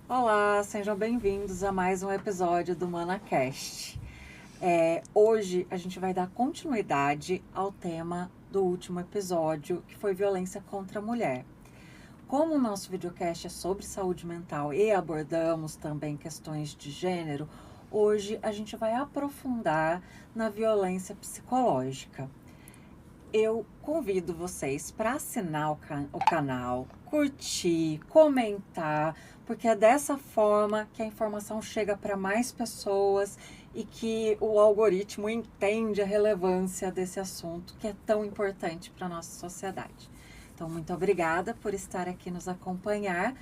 Olá, sejam bem-vindos a mais um episódio do ManaCast. Hoje a gente vai dar continuidade ao tema do último episódio, que foi violência contra a mulher. Como o nosso videocast é sobre saúde mental e abordamos também questões de gênero, hoje a gente vai aprofundar na violência psicológica. Eu convido vocês para assinar o canal, curtir, comentar, porque é dessa forma que a informação chega para mais pessoas e que o algoritmo entende a relevância desse assunto que é tão importante para a nossa sociedade. Então, muito obrigada por estar aqui nos acompanhar.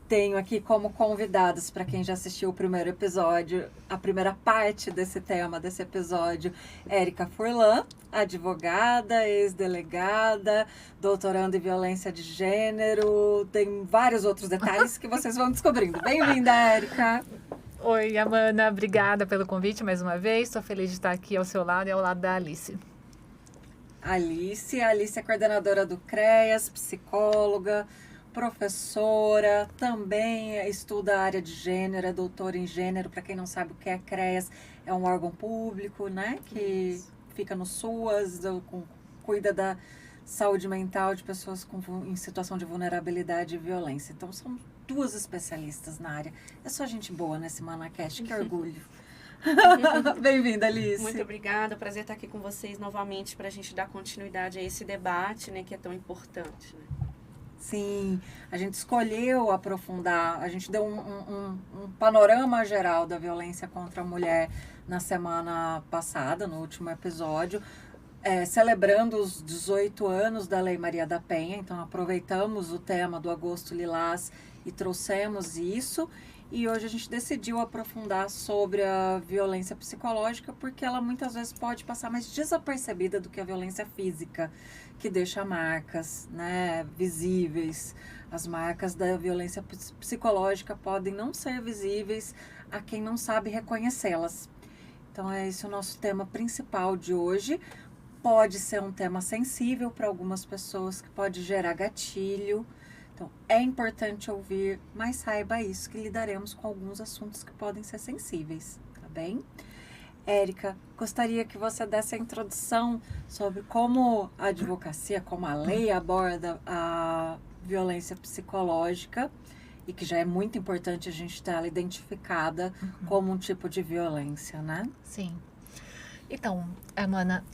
Tenho aqui como convidados, para quem já assistiu o primeiro episódio, a primeira parte desse tema, desse episódio, Érica Furlan, advogada, ex-delegada, doutoranda em violência de gênero, tem vários outros detalhes que vocês vão descobrindo. Bem-vinda, Érica! Oi, Amanda, obrigada pelo convite mais uma vez, estou feliz de estar aqui ao seu lado e ao lado da Alice. Alice é coordenadora do CREAS, psicóloga, professora, também estuda a área de gênero, é doutora em gênero. Para quem não sabe o que é CREAS, é um órgão público, né, que fica no SUAS, cuida da saúde mental de pessoas em situação de vulnerabilidade e violência. Então, são duas especialistas na área. É só gente boa nesse ManaCast, que orgulho. Bem-vinda, Alice. Muito obrigada, prazer estar aqui com vocês novamente para a gente dar continuidade a esse debate, né, que é tão importante. Né? Sim, a gente escolheu aprofundar, a gente deu um panorama geral da violência contra a mulher na semana passada, no último episódio, celebrando os 18 anos da Lei Maria da Penha. Então aproveitamos o tema do Agosto Lilás e trouxemos isso. E hoje a gente decidiu aprofundar sobre a violência psicológica, porque ela muitas vezes pode passar mais desapercebida do que a violência física, que deixa marcas, né, visíveis. As marcas da violência psicológica podem não ser visíveis a quem não sabe reconhecê-las. Então é esse o nosso tema principal de hoje. Pode ser um tema sensível para algumas pessoas, que pode gerar gatilho. Então, é importante ouvir, mas saiba isso, que lidaremos com alguns assuntos que podem ser sensíveis, tá bem? Érica, gostaria que você desse a introdução sobre como a advocacia, como a lei aborda a violência psicológica, e que já é muito importante a gente ter ela identificada como um tipo de violência, né? Sim. Então, Amanda,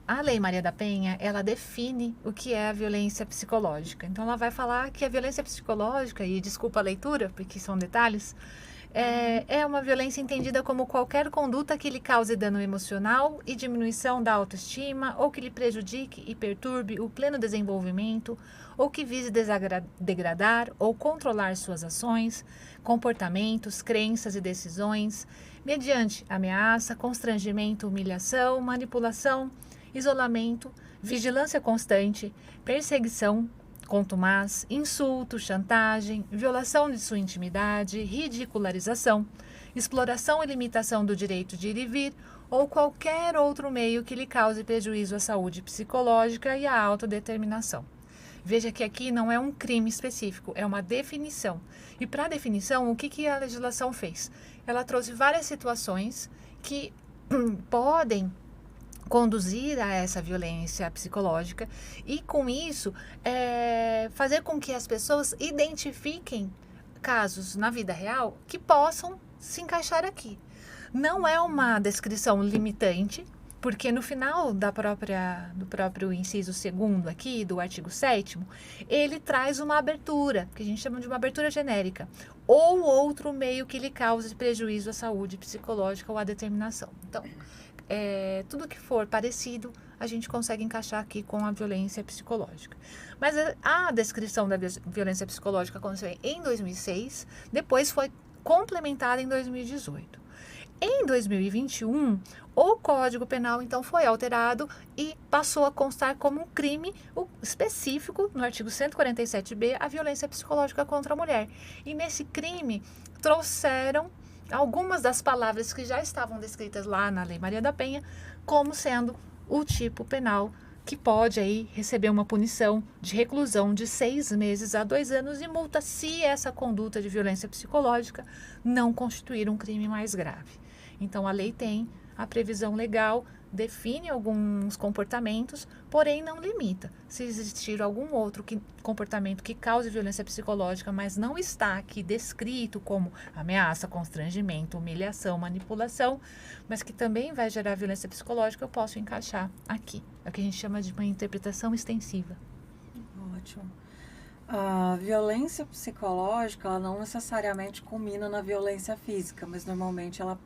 a Lei Maria da Penha, ela define o que é a violência psicológica. Então, ela vai falar que a violência psicológica, e desculpa a leitura, porque são detalhes, é uma violência entendida como qualquer conduta que lhe cause dano emocional e diminuição da autoestima, ou que lhe prejudique e perturbe o pleno desenvolvimento, ou que vise degradar ou controlar suas ações, comportamentos, crenças e decisões, mediante ameaça, constrangimento, humilhação, manipulação, isolamento, vigilância constante, perseguição contumaz, insulto, chantagem, violação de sua intimidade, ridicularização, exploração e limitação do direito de ir e vir, ou qualquer outro meio que lhe cause prejuízo à saúde psicológica e à autodeterminação. Veja que aqui não é um crime específico, é uma definição. E para a definição, o que a legislação fez? Ela trouxe várias situações que podem conduzir a essa violência psicológica e, com isso, fazer com que as pessoas identifiquem casos na vida real que possam se encaixar aqui. Não é uma descrição limitante, porque no final do próprio inciso 2º aqui, do artigo 7º, ele traz uma abertura, que a gente chama de uma abertura genérica, ou outro meio que lhe cause prejuízo à saúde psicológica ou à determinação. Então, tudo que for parecido, a gente consegue encaixar aqui com a violência psicológica. Mas a descrição da violência psicológica aconteceu em 2006, depois foi complementada em 2018. Em 2021, o Código Penal, então, foi alterado e passou a constar como um crime específico, no artigo 147b, a violência psicológica contra a mulher. E nesse crime, trouxeram algumas das palavras que já estavam descritas lá na Lei Maria da Penha como sendo o tipo penal que pode aí receber uma punição de reclusão de 6 meses a 2 anos e multa se essa conduta de violência psicológica não constituir um crime mais grave. Então, a lei tem a previsão legal, define alguns comportamentos, porém não limita. Se existir algum outro comportamento que cause violência psicológica, mas não está aqui descrito como ameaça, constrangimento, humilhação, manipulação, mas que também vai gerar violência psicológica, eu posso encaixar aqui. É o que a gente chama de uma interpretação extensiva. Ótimo. A violência psicológica, ela não necessariamente culmina na violência física, mas normalmente ela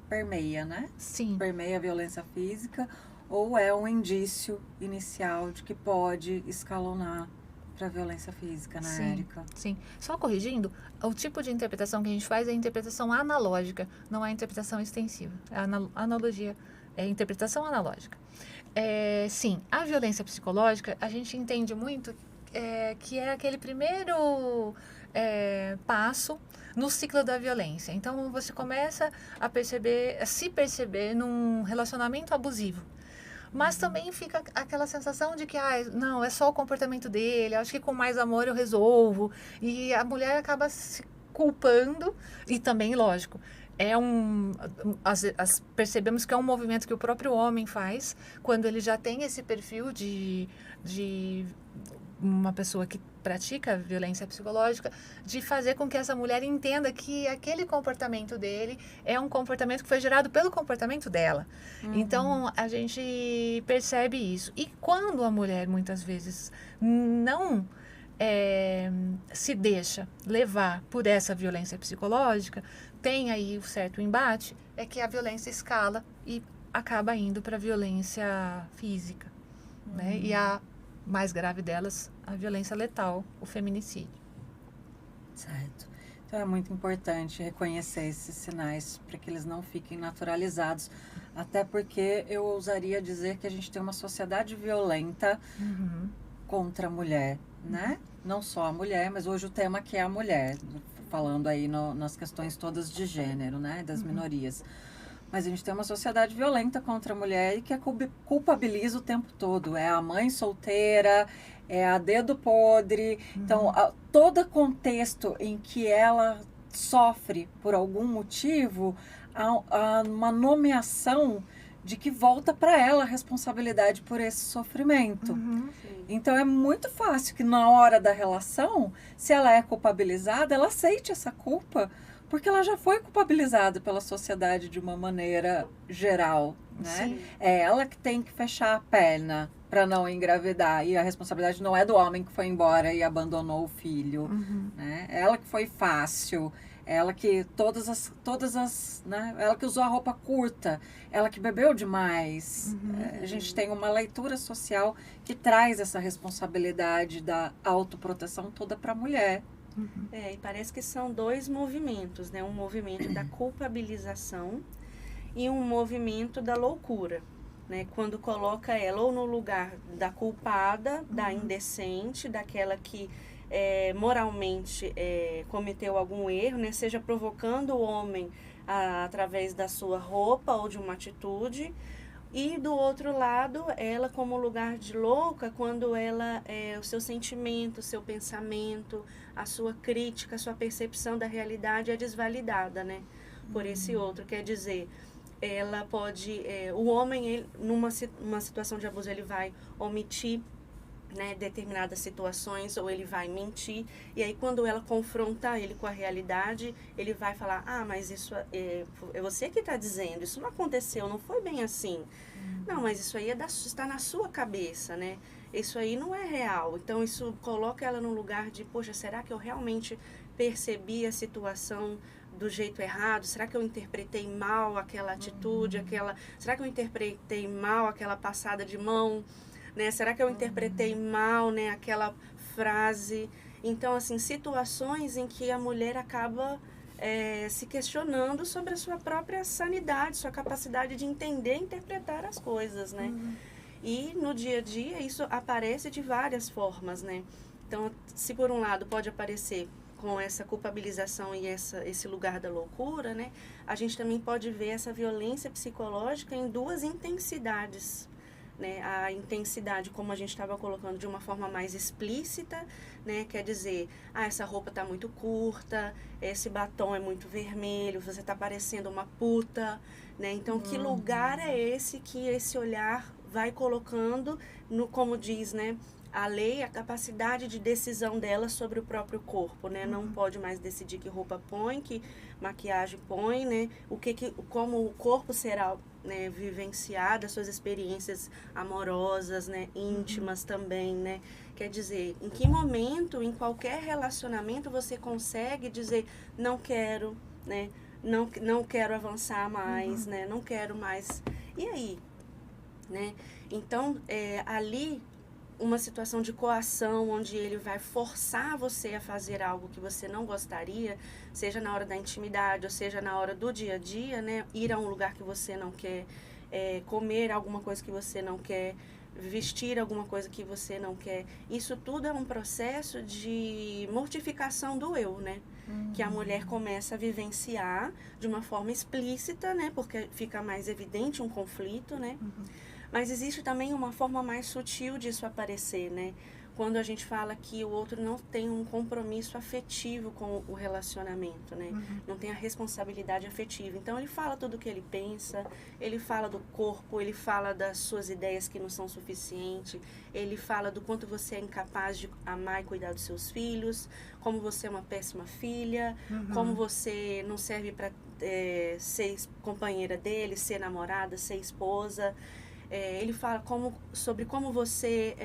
permeia, né? Sim. Permeia a violência física ou é um indício inicial de que pode escalonar para a violência física, né, Sim, Érica? sim. Só corrigindo, o tipo de interpretação que a gente faz é a interpretação analógica, não é a interpretação extensiva. A analogia é a interpretação analógica. Sim, a violência psicológica, a gente entende muito que é aquele primeiro passo no ciclo da violência. Então, você começa a se perceber num relacionamento abusivo. Mas também fica aquela sensação de que, não, é só o comportamento dele, acho que com mais amor eu resolvo. E a mulher acaba se culpando, e também, lógico, percebemos que é um movimento que o próprio homem faz quando ele já tem esse perfil de uma pessoa que pratica violência psicológica, de fazer com que essa mulher entenda que aquele comportamento dele é um comportamento que foi gerado pelo comportamento dela. Então, a gente percebe isso. E quando a mulher, muitas vezes, não se deixa levar por essa violência psicológica, tem aí um certo embate, é que a violência escala e acaba indo para a violência física, né? E a mais grave delas, a violência letal, o feminicídio. Certo. Então é muito importante reconhecer esses sinais para que eles não fiquem naturalizados, até porque eu ousaria dizer que a gente tem uma sociedade violenta contra a mulher, né? Não só a mulher, mas hoje o tema que é a mulher, falando aí nas questões todas de gênero, né? Das minorias. Mas a gente tem uma sociedade violenta contra a mulher e que culpabiliza o tempo todo. É a mãe solteira, é a dedo podre. Então, todo contexto em que ela sofre por algum motivo, há uma nomeação de que volta para ela a responsabilidade por esse sofrimento. Então, é muito fácil que na hora da relação, se ela é culpabilizada, ela aceite essa culpa, porque ela já foi culpabilizada pela sociedade de uma maneira geral, né? Sim. É ela que tem que fechar a perna para não engravidar, e a responsabilidade não é do homem que foi embora e abandonou o filho, né? Ela que foi fácil, ela que né? Ela que usou a roupa curta, ela que bebeu demais. A gente tem uma leitura social que traz essa responsabilidade da autoproteção toda para a mulher. E parece que são dois movimentos, né? Um movimento da culpabilização e um movimento da loucura, né? Quando coloca ela ou no lugar da culpada, da indecente, daquela que moralmente cometeu algum erro, né? Seja provocando o homem através da sua roupa ou de uma atitude. E do outro lado, ela como lugar de louca, quando ela, o seu sentimento, o seu pensamento, a sua crítica, a sua percepção da realidade é desvalidada, né? Por esse outro. Quer dizer, ela pode, o homem, numa situação de abuso, ele vai omitir, né, determinadas situações, ou ele vai mentir, e aí quando ela confronta ele com a realidade, ele vai falar, mas isso é você que está dizendo, isso não aconteceu, não foi bem assim. Não, mas isso aí está na sua cabeça, né? Isso aí não é real. Então isso coloca ela no lugar de, poxa, será que eu realmente percebi a situação do jeito errado? Será que eu interpretei mal aquela atitude, será que eu interpretei mal aquela passada de mão? Né? Será que eu interpretei mal, né, aquela frase? Então, assim, situações em que a mulher acaba se questionando sobre a sua própria sanidade, sua capacidade de entender e interpretar as coisas, né? E no dia a dia isso aparece de várias formas, né? Então, se por um lado pode aparecer com essa culpabilização e esse lugar da loucura, né? A gente também pode ver essa violência psicológica em duas intensidades, né, a intensidade, como a gente estava colocando, de uma forma mais explícita, né, quer dizer, essa roupa está muito curta, esse batom é muito vermelho, você está parecendo uma puta, né, então que lugar é esse que esse olhar vai colocando, no, como diz, né, a lei, a capacidade de decisão dela sobre o próprio corpo, né, não pode mais decidir que roupa põe, que maquiagem põe, né, como o corpo será, né, vivenciar as suas experiências amorosas, né, íntimas também, né, quer dizer, em que momento, em qualquer relacionamento você consegue dizer, não quero, né, não quero avançar mais, né, não quero mais, e aí, né, então, ali, uma situação de coação, onde ele vai forçar você a fazer algo que você não gostaria, seja na hora da intimidade, ou seja na hora do dia a dia, né? Ir a um lugar que você não quer, comer alguma coisa que você não quer, vestir alguma coisa que você não quer. Isso tudo é um processo de mortificação do eu, né? Que a mulher começa a vivenciar de uma forma explícita, né? Porque fica mais evidente um conflito, né? Mas existe também uma forma mais sutil disso aparecer, né? Quando a gente fala que o outro não tem um compromisso afetivo com o relacionamento, né? Não tem a responsabilidade afetiva. Então, ele fala tudo o que ele pensa, ele fala do corpo, ele fala das suas ideias que não são suficientes, ele fala do quanto você é incapaz de amar e cuidar dos seus filhos, como você é uma péssima filha, como você não serve para ser companheira dele, ser namorada, ser esposa. Ele fala sobre como você,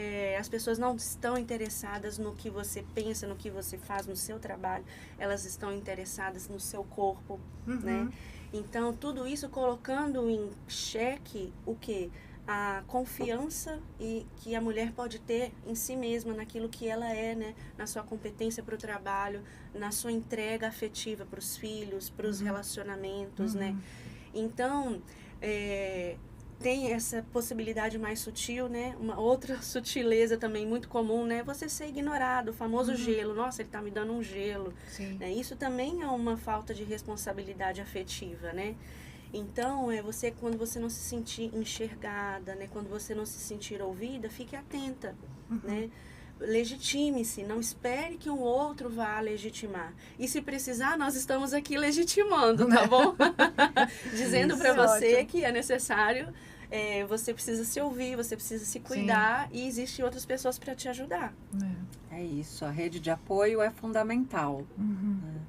as pessoas não estão interessadas no que você pensa, no que você faz, no seu trabalho, elas estão interessadas no seu corpo, né? Então, tudo isso colocando em xeque o quê? A confiança que a mulher pode ter em si mesma, naquilo que ela é, né? Na sua competência para o trabalho, na sua entrega afetiva para os filhos, para os relacionamentos, né? Então, tem essa possibilidade mais sutil, né? Uma outra sutileza também muito comum, né? Você ser ignorado, o famoso gelo. Nossa, ele tá me dando um gelo. Né? Isso também é uma falta de responsabilidade afetiva, né? Então, quando você não se sentir enxergada, né? Quando você não se sentir ouvida, fique atenta, né? Legitime-se, não espere que um outro vá legitimar. E se precisar, nós estamos aqui legitimando, tá bom? Dizendo para você que é necessário, você precisa se ouvir, você precisa se cuidar e existem outras pessoas para te ajudar. É isso, a rede de apoio é fundamental. Né?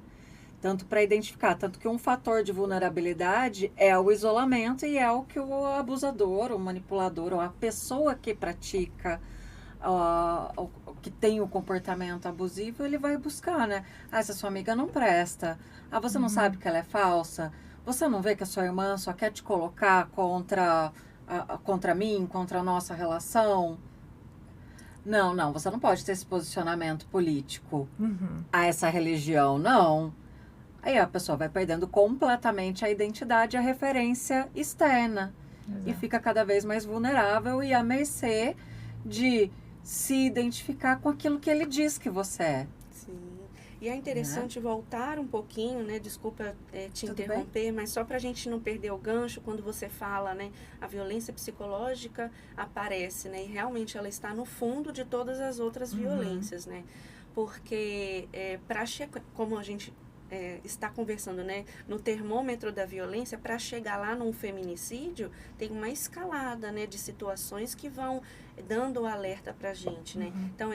Tanto para identificar, tanto que um fator de vulnerabilidade é o isolamento e é o que o abusador, o manipulador, ou a pessoa que pratica que tem o comportamento abusivo, ele vai buscar, né? Essa sua amiga não presta. Você não sabe que ela é falsa. Você não vê que a sua irmã só quer te colocar contra mim, contra a nossa relação? Não, você não pode ter esse posicionamento político a essa religião, não. Aí a pessoa vai perdendo completamente a identidade, a referência externa. Exato. E fica cada vez mais vulnerável e à mercê de se identificar com aquilo que ele diz que você é. Sim. E é interessante voltar um pouquinho, né? Desculpa te interromper, mas só para a gente não perder o gancho, quando você fala, né? A violência psicológica aparece, né? E realmente ela está no fundo de todas as outras violências, né? Porque como a gente está conversando, né, no termômetro da violência, para chegar lá num feminicídio, tem uma escalada, né, de situações que vão dando o alerta para a gente, né? Então,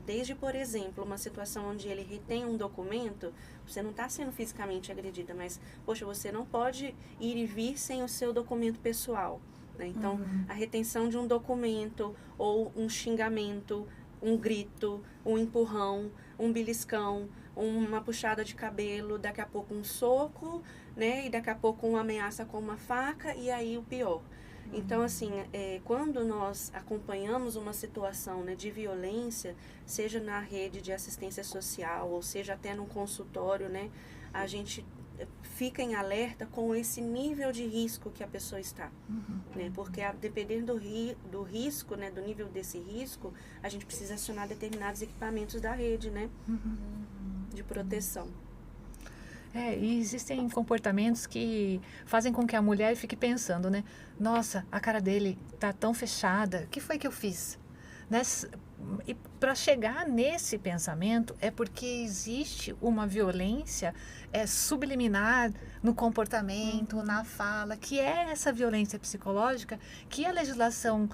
desde, por exemplo, uma situação onde ele retém um documento, você não está sendo fisicamente agredida, mas, poxa, você não pode ir e vir sem o seu documento pessoal, né? Então, a retenção de um documento ou um xingamento, um grito, um empurrão, um beliscão, uma puxada de cabelo, daqui a pouco um soco, né? E daqui a pouco uma ameaça com uma faca e aí o pior. Então, assim, quando nós acompanhamos uma situação, né, de violência, seja na rede de assistência social ou seja até no consultório, né, a gente fica em alerta com esse nível de risco que a pessoa está, né? Porque dependendo do risco, né, do nível desse risco, a gente precisa acionar determinados equipamentos da rede, né, de proteção. E existem comportamentos que fazem com que a mulher fique pensando, né? Nossa, a cara dele tá tão fechada, o que foi que eu fiz? Né? E para chegar nesse pensamento é porque existe uma violência subliminar no comportamento, na fala, que é essa violência psicológica que a legislação,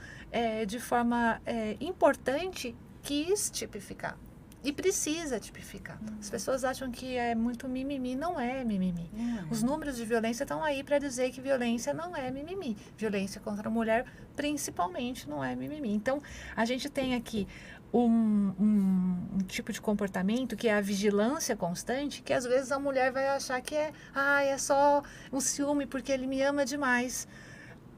de forma importante, quis tipificar. E precisa tipificar. As pessoas acham que é muito mimimi. Não é mimimi. Os números de violência estão aí para dizer que violência não é mimimi. Violência contra a mulher, principalmente, não é mimimi. Então, a gente tem aqui um tipo de comportamento que é a vigilância constante, que às vezes a mulher vai achar que é só um ciúme porque ele me ama demais.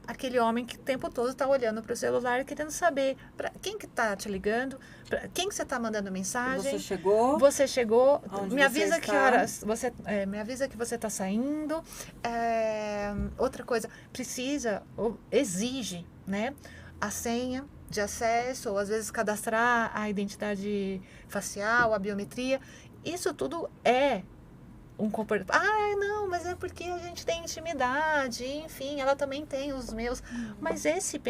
Aquele homem que o tempo todo está olhando para o celular querendo saber para quem que está te ligando, para quem que você está mandando mensagem. Você chegou. Me avisa que horas me avisa que você está saindo. Outra coisa, precisa ou exige, né, a senha de acesso, ou às vezes cadastrar a identidade facial, a biometria. Isso tudo é um comportamento. Não, mas é porque a gente tem intimidade, enfim, ela também tem os meus. Mas esse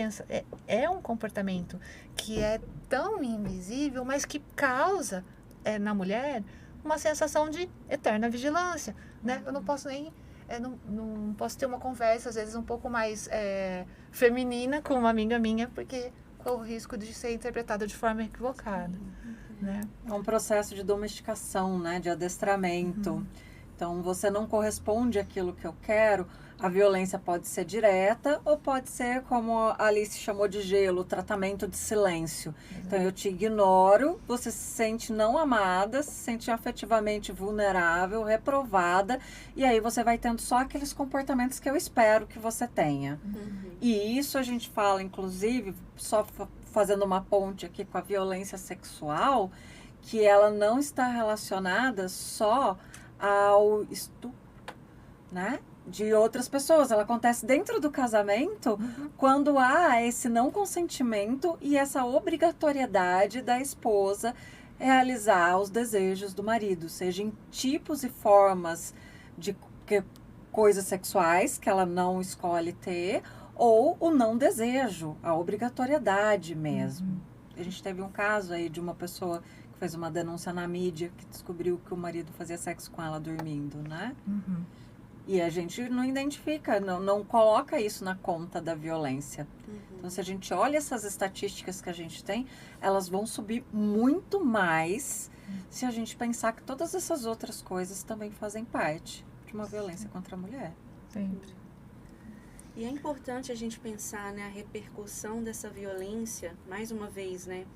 é um comportamento que é tão invisível, mas que causa na mulher uma sensação de eterna vigilância, né? Eu não posso nem não posso ter uma conversa às vezes um pouco mais feminina com uma amiga minha, porque corre o risco de ser interpretada de forma equivocada, né? É um processo de domesticação, né, de adestramento. Então, você não corresponde àquilo que eu quero. A violência pode ser direta ou pode ser, como a Alice chamou de gelo, tratamento de silêncio. Então, eu te ignoro, você se sente não amada, se sente afetivamente vulnerável, reprovada, e aí você vai tendo só aqueles comportamentos que eu espero que você tenha. E isso a gente fala, inclusive, só fazendo uma ponte aqui com a violência sexual, que ela não está relacionada só ao estupro, né, de outras pessoas. Ela acontece dentro do casamento quando há esse não consentimento e essa obrigatoriedade da esposa realizar os desejos do marido, seja em tipos e formas de coisas sexuais que ela não escolhe ter, ou o não desejo, a obrigatoriedade mesmo. A gente teve um caso aí de uma pessoa fez uma denúncia na mídia que descobriu que o marido fazia sexo com ela dormindo, né? E a gente não identifica, não coloca isso na conta da violência. Então, se a gente olha essas estatísticas que a gente tem, elas vão subir muito mais se a gente pensar que todas essas outras coisas também fazem parte de uma violência contra a mulher. Sempre. E é importante a gente pensar, né, a repercussão dessa violência, mais uma vez, né,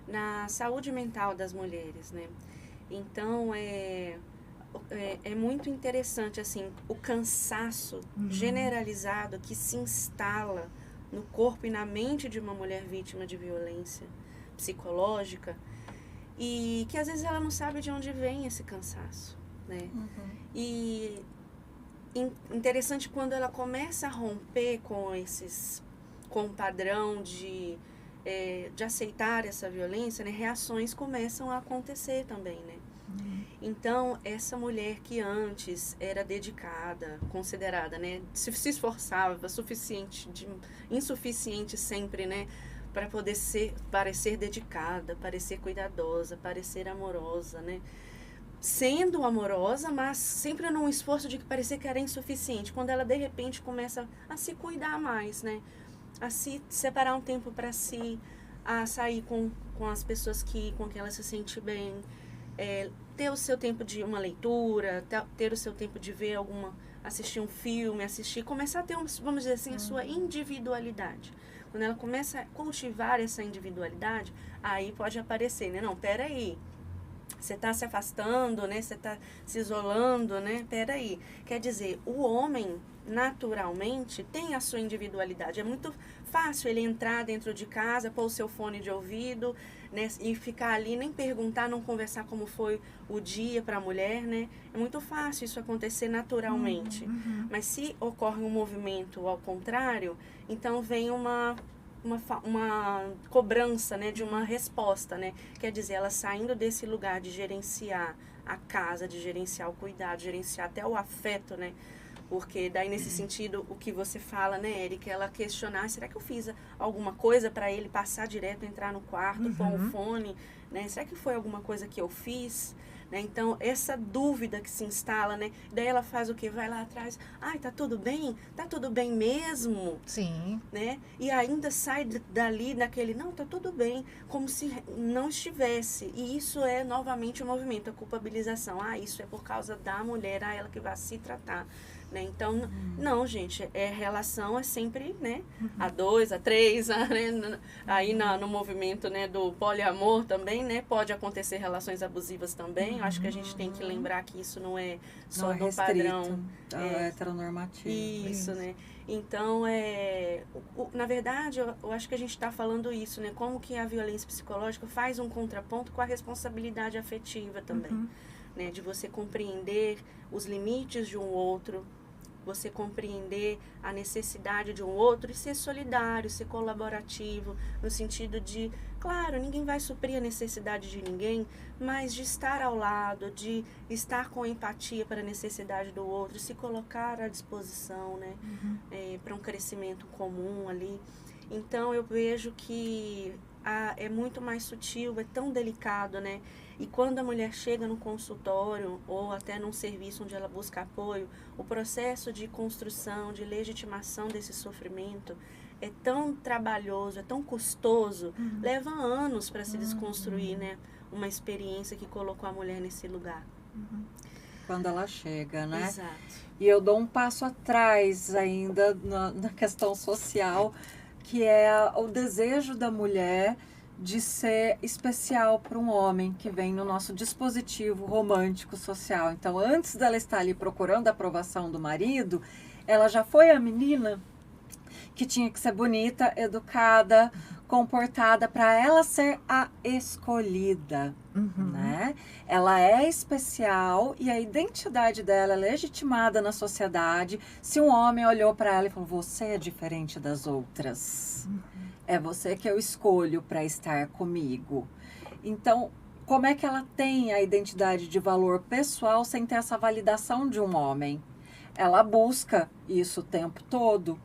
na saúde mental das mulheres, né? Então, é muito interessante, assim, o cansaço generalizado que se instala no corpo e na mente de uma mulher vítima de violência psicológica e que, às vezes, ela não sabe de onde vem esse cansaço, né? E interessante quando ela começa a romper com o padrão de aceitar essa violência, né, reações começam a acontecer também, né? Então, essa mulher que antes era dedicada, considerada, né, se esforçava, insuficiente sempre, né, para poder parecer dedicada, parecer cuidadosa, parecer amorosa, né? Sendo amorosa, mas sempre num esforço de parecer que era insuficiente. Quando ela, de repente, começa a se cuidar mais, né? A se separar um tempo para si, a sair com as pessoas com quem ela se sente bem, ter o seu tempo de uma leitura, ter o seu tempo de ver assistir um filme, começar a ter, vamos dizer assim, a sua individualidade. Quando ela começa a cultivar essa individualidade, aí pode aparecer, né? Não, peraí, você está se afastando, né? Você está se isolando, né? Peraí. Quer dizer, o homem, naturalmente, tem a sua individualidade. É muito fácil ele entrar dentro de casa, pôr o seu fone de ouvido, né? E ficar ali, nem perguntar, não conversar como foi o dia para a mulher, né? É muito fácil isso acontecer naturalmente. Mas se ocorre um movimento ao contrário, então vem uma cobrança, né, de uma resposta, né? Quer dizer, ela saindo desse lugar de gerenciar a casa, de gerenciar o cuidado, gerenciar até o afeto, né? Porque daí, nesse sentido, o que você fala, né, Érica, ela questionar, será que eu fiz alguma coisa para ele passar direto, entrar no quarto, pôr o fone, né? Será que foi alguma coisa que eu fiz? Né? Então, essa dúvida que se instala, né? Daí ela faz o quê? Vai lá atrás, ai, tá tudo bem? Tá tudo bem mesmo? Sim. Né? E ainda sai dali naquele, não, tá tudo bem, como se não estivesse. E isso é novamente o movimento, a culpabilização. Ah, isso é por causa da mulher, ela que vai se tratar. Né? Então, não, gente, relação é sempre, né, a 2, a 3, né? Aí no movimento, né, do poliamor também, né, pode acontecer relações abusivas também. Eu acho que a gente tem que lembrar que isso não é só do padrão heteronormativo. Isso, né? Então, na verdade, eu acho que a gente está falando isso, né? Como que a violência psicológica faz um contraponto com a responsabilidade afetiva também, né? De você compreender os limites de um outro, você compreender a necessidade de um outro e ser solidário, ser colaborativo, no sentido de, claro, ninguém vai suprir a necessidade de ninguém, mas de estar ao lado, de estar com empatia para a necessidade do outro, se colocar à disposição, né, para um crescimento comum ali. Então, eu vejo que é muito mais sutil, é tão delicado, né? E quando a mulher chega no consultório ou até num serviço onde ela busca apoio, o processo de construção, de legitimação desse sofrimento é tão trabalhoso, é tão custoso, leva anos para se desconstruir, né? Uma experiência que colocou a mulher nesse lugar. Quando ela chega, né? Exato. E eu dou um passo atrás ainda na questão social, que é o desejo da mulher de ser especial para um homem que vem no nosso dispositivo romântico social. Então, antes dela estar ali procurando a aprovação do marido, ela já foi a menina que tinha que ser bonita, educada, comportada, para ela ser a escolhida, né? Ela é especial e a identidade dela é legitimada na sociedade. Se um homem olhou para ela e falou, você é diferente das outras, é você que eu escolho para estar comigo. Então, como é que ela tem a identidade de valor pessoal sem ter essa validação de um homem? Ela busca isso o tempo todo.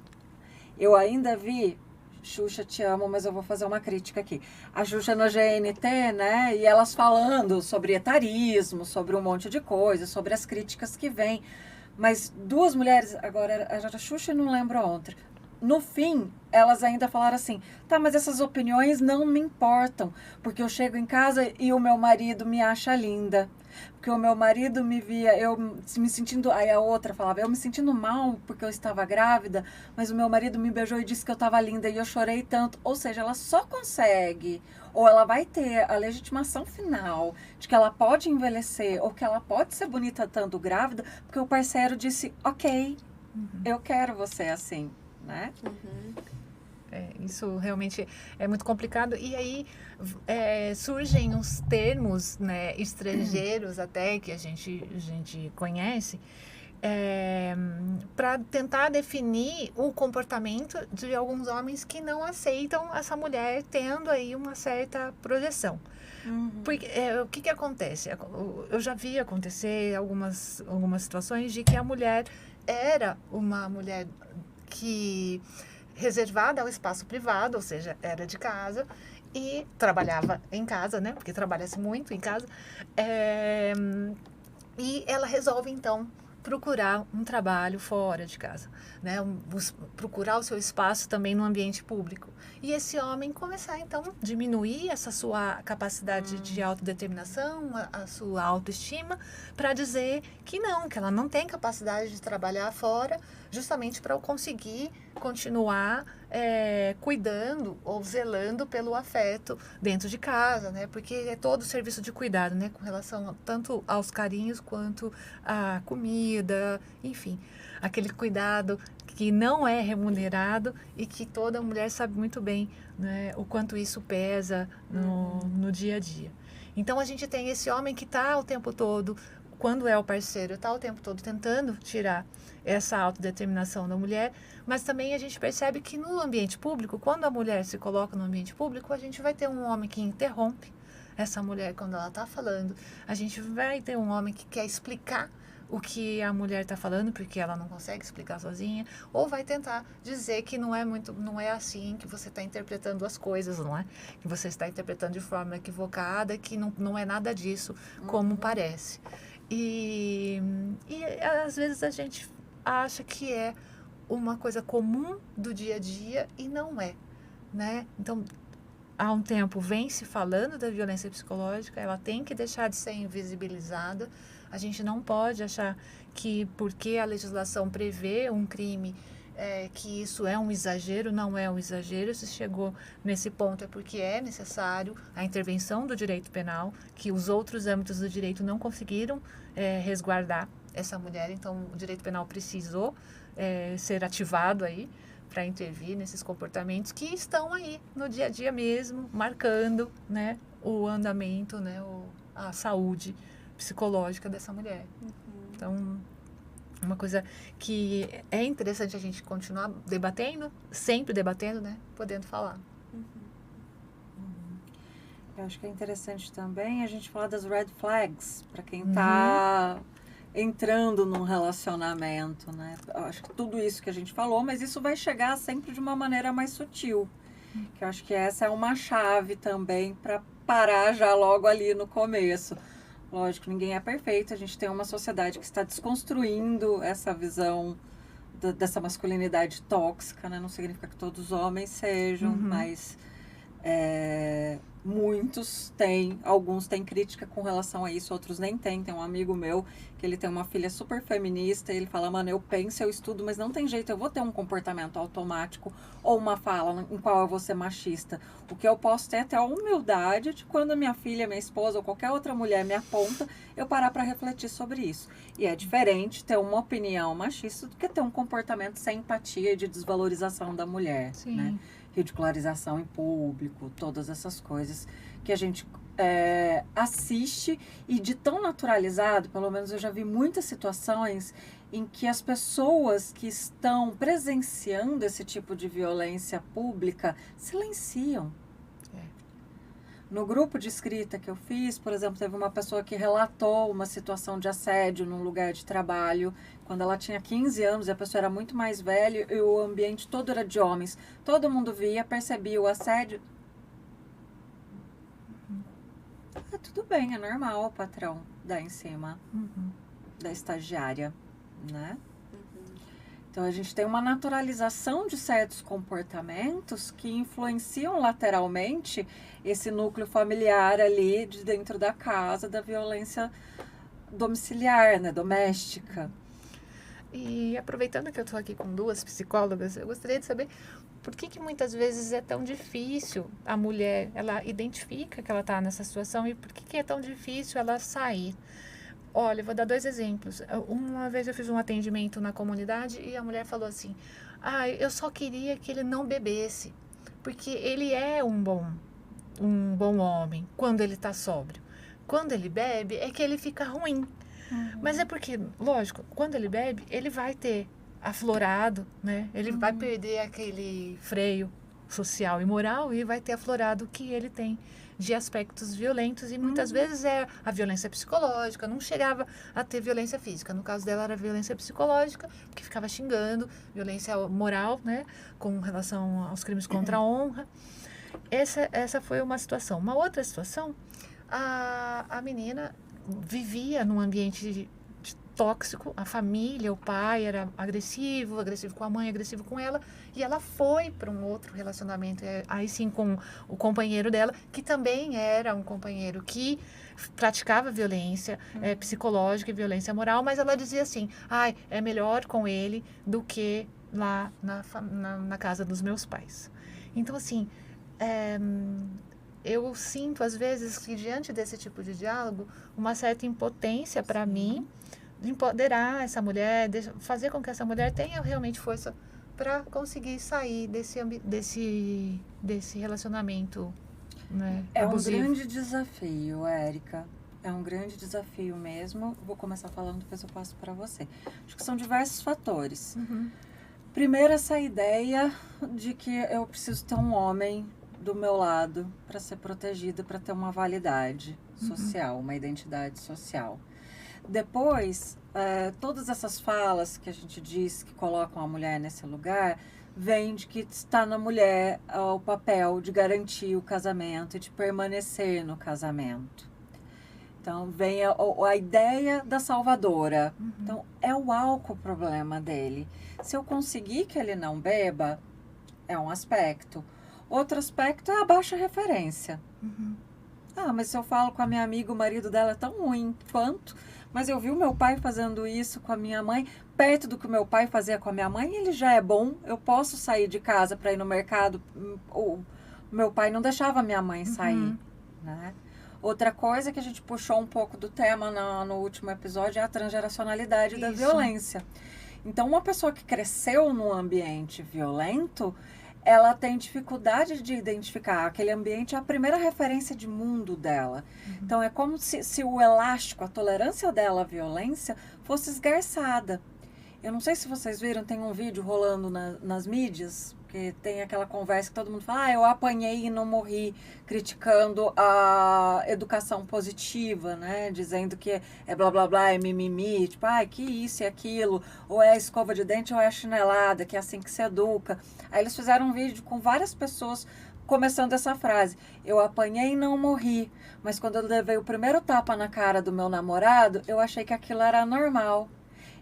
Eu ainda vi, Xuxa, te amo, mas eu vou fazer uma crítica aqui. A Xuxa no GNT, né? E elas falando sobre etarismo, sobre um monte de coisa, sobre as críticas que vêm. Mas duas mulheres, agora a Xuxa não lembro a outra. No fim, elas ainda falaram assim, tá, mas essas opiniões não me importam, porque eu chego em casa e o meu marido me acha linda. Porque o meu marido me via, eu me sentindo, aí a outra falava, eu me sentindo mal porque eu estava grávida, mas o meu marido me beijou e disse que eu estava linda e eu chorei tanto. Ou seja, ela só consegue, ou ela vai ter a legitimação final de que ela pode envelhecer, ou que ela pode ser bonita tanto grávida, porque o parceiro disse, ok, eu quero você assim, né? Isso realmente é muito complicado. E aí surgem uns termos, né, estrangeiros até que a gente conhece para tentar definir o comportamento de alguns homens que não aceitam essa mulher tendo aí uma certa projeção. Porque o que acontece? Eu já vi acontecer algumas situações de que a mulher era uma mulher que reservada ao espaço privado, ou seja, era de casa e trabalhava em casa, né? Porque trabalha-se muito em casa. E ela resolve, então, procurar um trabalho fora de casa, né? Procurar o seu espaço também no ambiente público. E esse homem começar, então, a diminuir essa sua capacidade de autodeterminação, a sua autoestima, para dizer que não, que ela não tem capacidade de trabalhar fora, justamente para conseguir continuar cuidando ou zelando pelo afeto dentro de casa, né? Porque é todo o serviço de cuidado, né? Com relação tanto aos carinhos quanto à comida, enfim, aquele cuidado que não é remunerado e que toda mulher sabe muito bem, né? O quanto isso pesa no dia a dia. Então a gente tem esse homem que está o tempo todo quando é o parceiro, está o tempo todo tentando tirar essa autodeterminação da mulher, mas também a gente percebe que no ambiente público, quando a mulher se coloca no ambiente público, a gente vai ter um homem que interrompe essa mulher quando ela está falando, a gente vai ter um homem que quer explicar o que a mulher está falando, porque ela não consegue explicar sozinha, ou vai tentar dizer que não é assim que você está interpretando as coisas, não é? Que você está interpretando de forma equivocada, que não é nada disso, como parece. E às vezes a gente acha que é uma coisa comum do dia a dia e não é, né? Então, há um tempo vem se falando da violência psicológica, ela tem que deixar de ser invisibilizada. A gente não pode achar que porque a legislação prevê um crime, que isso é um exagero, não é um exagero. Se chegou nesse ponto é porque é necessário a intervenção do direito penal, que os outros âmbitos do direito não conseguiram resguardar essa mulher. Então, o direito penal precisou ser ativado aí para intervir nesses comportamentos que estão aí no dia a dia mesmo, marcando, né, o andamento, né, a saúde psicológica dessa mulher. Então, uma coisa que é interessante a gente continuar debatendo, sempre debatendo, né, podendo falar. Eu acho que é interessante também a gente falar das red flags, para quem está entrando num relacionamento, né? Eu acho que tudo isso que a gente falou, mas isso vai chegar sempre de uma maneira mais sutil. Que eu acho que essa é uma chave também para parar já logo ali no começo. Lógico, ninguém é perfeito, a gente tem uma sociedade que está desconstruindo essa visão dessa masculinidade tóxica, né? Não significa que todos os homens sejam, mas muitos têm, alguns têm crítica com relação a isso, outros nem têm. Tem um amigo meu que ele tem uma filha super feminista e ele fala, mano, eu penso, eu estudo, mas não tem jeito, eu vou ter um comportamento automático ou uma fala em qual eu vou ser machista. O que eu posso ter é até a humildade de quando a minha filha, minha esposa ou qualquer outra mulher me aponta, eu parar para refletir sobre isso. E é diferente ter uma opinião machista do que ter um comportamento sem empatia e de desvalorização da mulher, Sim. né? Ridicularização em público, todas essas coisas que a gente assiste e de tão naturalizado, pelo menos eu já vi muitas situações em que as pessoas que estão presenciando esse tipo de violência pública silenciam. No grupo de escrita que eu fiz, por exemplo, teve uma pessoa que relatou uma situação de assédio num lugar de trabalho, quando ela tinha 15 anos e a pessoa era muito mais velha e o ambiente todo era de homens. Todo mundo via, percebia o assédio. Tudo bem, é normal o patrão dar em cima da estagiária, né? Então, a gente tem uma naturalização de certos comportamentos que influenciam lateralmente esse núcleo familiar ali de dentro da casa, da violência domiciliar, né, doméstica. E aproveitando que eu estou aqui com duas psicólogas, eu gostaria de saber por que muitas vezes é tão difícil a mulher, ela identifica que ela está nessa situação e por que é tão difícil ela sair. Olha, eu vou dar 2 exemplos. Uma vez eu fiz um atendimento na comunidade e a mulher falou assim, eu só queria que ele não bebesse, porque ele é um bom homem quando ele está sóbrio. Quando ele bebe, é que ele fica ruim. Mas é porque, lógico, quando ele bebe, ele vai ter aflorado, né? Ele vai perder aquele freio social e moral e vai ter aflorado o que ele tem de aspectos violentos e muitas vezes é a violência psicológica, não chegava a ter violência física. No caso dela era violência psicológica, porque ficava xingando, violência moral, né? Com relação aos crimes contra a honra. Essa foi uma situação. Uma outra situação, a menina vivia num ambiente tóxico, a família, o pai era agressivo com a mãe, agressivo com ela, e ela foi para um outro relacionamento, aí sim com o companheiro dela, que também era um companheiro que praticava violência psicológica e violência moral, mas ela dizia assim, é melhor com ele do que lá na casa dos meus pais. Então, assim, eu sinto às vezes que diante desse tipo de diálogo, uma certa impotência para mim, de empoderar essa mulher, fazer com que essa mulher tenha realmente força para conseguir sair desse relacionamento, né, abusivo. Um grande desafio, Érica. É um grande desafio mesmo. Vou começar falando, depois eu passo para você. Acho que são diversos fatores. Primeiro, essa ideia de que eu preciso ter um homem do meu lado para ser protegida, para ter uma validade social, uma identidade social. Depois, todas essas falas que a gente diz que colocam a mulher nesse lugar, vem de que está na mulher o papel de garantir o casamento e de permanecer no casamento. Então, vem a ideia da salvadora. Então, é o álcool o problema dele. Se eu conseguir que ele não beba, é um aspecto. Outro aspecto é a baixa referência. Ah, mas se eu falo com a minha amiga, o marido dela é tão ruim quanto, mas eu vi o meu pai fazendo isso com a minha mãe, perto do que o meu pai fazia com a minha mãe, ele já é bom, eu posso sair de casa para ir no mercado. O meu pai não deixava a minha mãe sair, né? Outra coisa que a gente puxou um pouco do tema no último episódio é a transgeracionalidade da violência. Então, uma pessoa que cresceu num ambiente violento, ela tem dificuldade de identificar. Aquele ambiente é a primeira referência de mundo dela. Então, é como se o elástico, a tolerância dela à violência, fosse esgarçada. Eu não sei se vocês viram, tem um vídeo rolando nas mídias, que tem aquela conversa que todo mundo fala, eu apanhei e não morri, criticando a educação positiva, né? Dizendo que é blá blá blá, é mimimi, tipo, que isso e aquilo, ou é a escova de dente ou é a chinelada, que é assim que se educa. Aí eles fizeram um vídeo com várias pessoas começando essa frase, eu apanhei e não morri, mas quando eu levei o primeiro tapa na cara do meu namorado, eu achei que aquilo era normal.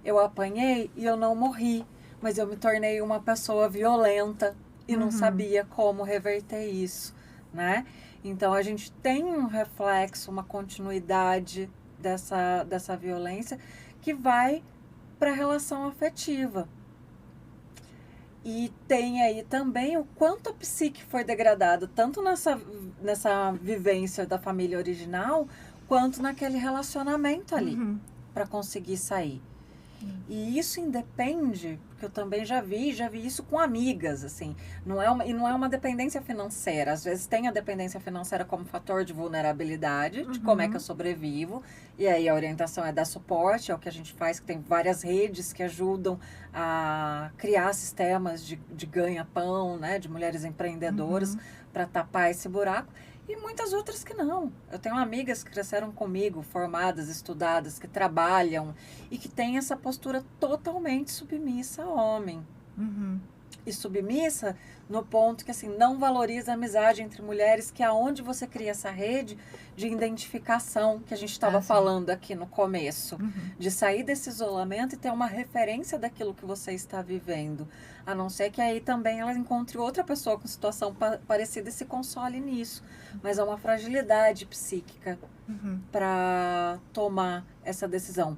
Eu apanhei e eu não morri, mas eu me tornei uma pessoa violenta e não sabia como reverter isso, né? Então, a gente tem um reflexo, uma continuidade dessa violência que vai para a relação afetiva. E tem aí também o quanto a psique foi degradada, tanto nessa vivência da família original, quanto naquele relacionamento ali, para conseguir sair. E isso independe, porque eu também já vi isso com amigas, assim, não é uma dependência financeira, às vezes tem a dependência financeira como fator de vulnerabilidade, de como é que eu sobrevivo, e aí a orientação é dar suporte, é o que a gente faz, que tem várias redes que ajudam a criar sistemas de ganha-pão, né, de mulheres empreendedoras, para tapar esse buraco. E muitas outras que não. Eu tenho amigas que cresceram comigo, formadas, estudadas, que trabalham e que têm essa postura totalmente submissa ao homem. E submissa no ponto que, assim, não valoriza a amizade entre mulheres, que é onde você cria essa rede de identificação que a gente estava falando aqui no começo. De sair desse isolamento e ter uma referência daquilo que você está vivendo. A não ser que aí também ela encontre outra pessoa com situação parecida e se console nisso. Mas é uma fragilidade psíquica para tomar essa decisão.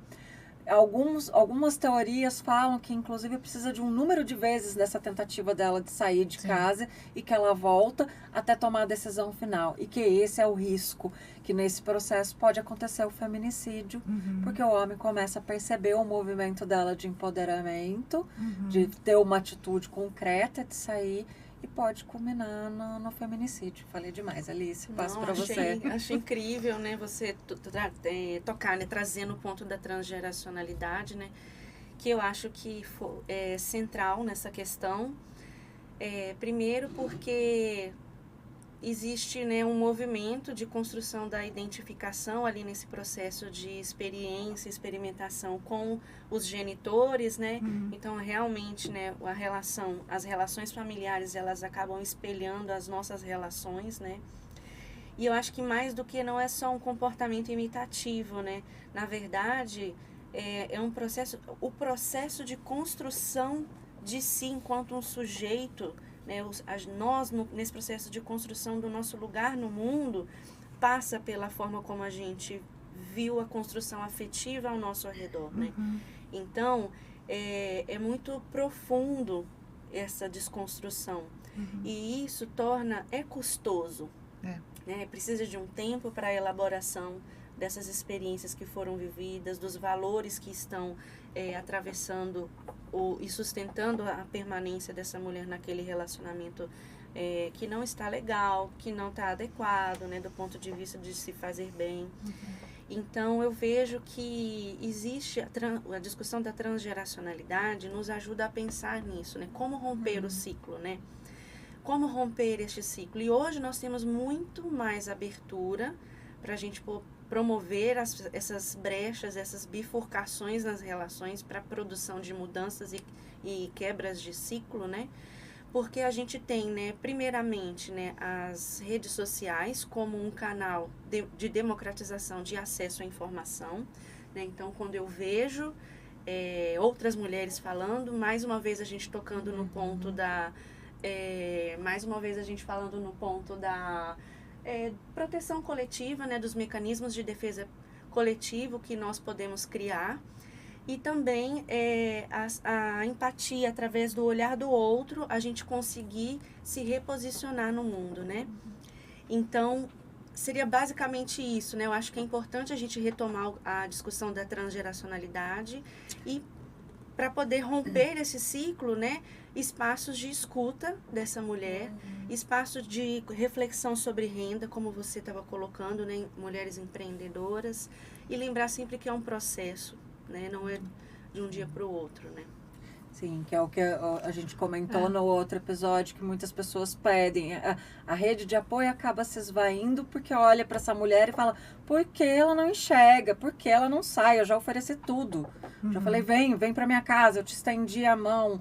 Algumas teorias falam que, inclusive, precisa de um número de vezes dessa tentativa dela de sair de casa e que ela volta até tomar a decisão final. E que esse é o risco, que nesse processo pode acontecer o feminicídio, porque o homem começa a perceber o movimento dela de empoderamento, de ter uma atitude concreta de sair, e pode culminar no feminicídio. Falei demais, Alice, passo para você. Achei incrível, né, você tocar, né, trazendo o ponto da transgeracionalidade, né, que eu acho que é central nessa questão. Primeiro porque existe, né, um movimento de construção da identificação ali nesse processo de experiência, experimentação com os genitores, né? Então, realmente, né, as relações familiares, elas acabam espelhando as nossas relações, né? E eu acho que mais do que não é só um comportamento imitativo, né? Na verdade, é um processo, o processo de construção de si enquanto um sujeito, né, nós, nesse processo de construção do nosso lugar no mundo, passa pela forma como a gente viu a construção afetiva ao nosso redor, né? Então, é muito profundo essa desconstrução. E isso é custoso. Né? Precisa de um tempo para a elaboração dessas experiências que foram vividas, dos valores que estão atravessando e sustentando a permanência dessa mulher naquele relacionamento que não está legal, que não está adequado, né, do ponto de vista de se fazer bem. Então, eu vejo que existe a discussão da transgeracionalidade nos ajuda a pensar nisso, né? Como romper o ciclo, né? Como romper este ciclo. E hoje nós temos muito mais abertura para a gente promover essas brechas, essas bifurcações nas relações para a produção de mudanças e quebras de ciclo, né? Porque a gente tem, né, primeiramente, né, as redes sociais como um canal de democratização de acesso à informação, né? Então, quando eu vejo outras mulheres falando, mais uma vez a gente tocando no ponto da... mais uma vez a gente falando no ponto da proteção coletiva, né, dos mecanismos de defesa coletivo que nós podemos criar, e também a empatia através do olhar do outro, a gente conseguir se reposicionar no mundo, né? Então, seria basicamente isso, né? Eu acho que é importante a gente retomar a discussão da transgeracionalidade e para poder romper esse ciclo, né, espaços de escuta dessa mulher, espaços de reflexão sobre renda, como você estava colocando, né, mulheres empreendedoras, e lembrar sempre que é um processo, né, não é de um dia para o outro, né. Sim, que é o que a gente comentou no outro episódio, que muitas pessoas pedem. A rede de apoio acaba se esvaindo porque olha para essa mulher e fala, por que ela não enxerga? Por que ela não sai? Eu já ofereci tudo. Já falei, vem para minha casa, eu te estendi a mão.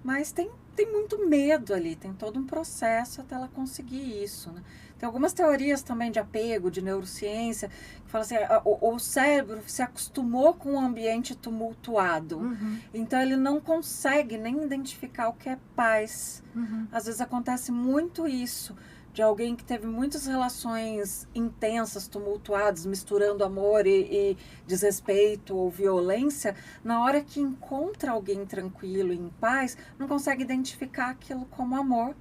Mas tem muito medo ali, tem todo um processo até ela conseguir isso, né? Tem algumas teorias também de apego, de neurociência, que falam assim, o cérebro se acostumou com um ambiente tumultuado. Então, ele não consegue nem identificar o que é paz. Às vezes acontece muito isso, de alguém que teve muitas relações intensas, tumultuadas, misturando amor e desrespeito ou violência, na hora que encontra alguém tranquilo e em paz, não consegue identificar aquilo como amor.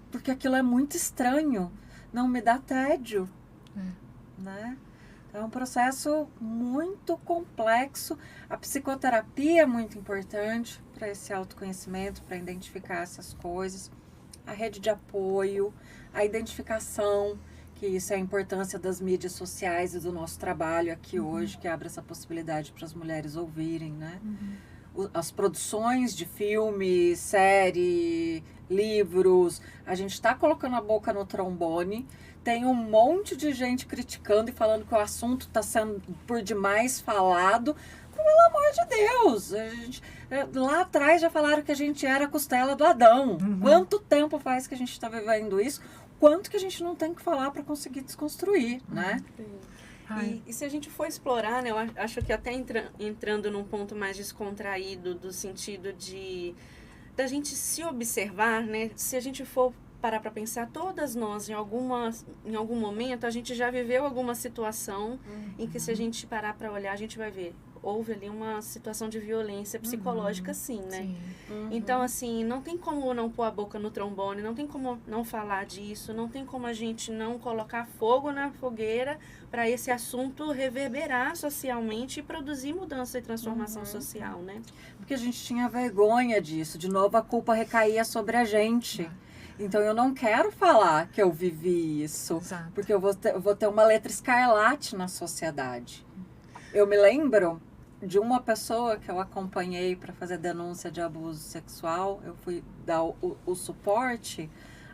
Porque aquilo é muito estranho, não me dá tédio, né? É um processo muito complexo. A psicoterapia é muito importante para esse autoconhecimento, para identificar essas coisas. A rede de apoio, a identificação, que isso é a importância das mídias sociais e do nosso trabalho aqui hoje, que abre essa possibilidade para as mulheres ouvirem, né? As produções de filme, série, livros, a gente está colocando a boca no trombone, tem um monte de gente criticando e falando que o assunto está sendo por demais falado. Pelo amor de Deus, lá atrás já falaram que a gente era a costela do Adão. Quanto tempo faz que a gente está vivendo isso? Quanto que a gente não tem que falar para conseguir desconstruir, né? E se a gente for explorar, né, eu acho que até entrando num ponto mais descontraído, do sentido da gente se observar, né? Se a gente for parar para pensar, todas nós, em algum momento, a gente já viveu alguma situação em que, se a gente parar para olhar, a gente vai ver. Houve ali uma situação de violência psicológica, sim, né? Sim. Então, assim, não tem como não pôr a boca no trombone, não tem como não falar disso, não tem como a gente não colocar fogo na fogueira para esse assunto reverberar socialmente e produzir mudança e transformação social, né? Porque a gente tinha vergonha disso. De novo, a culpa recaía sobre a gente. Então, eu não quero falar que eu vivi isso. Exato. Porque eu vou ter uma letra escarlate na sociedade. Eu me lembro de uma pessoa que eu acompanhei para fazer denúncia de abuso sexual. Eu fui dar o suporte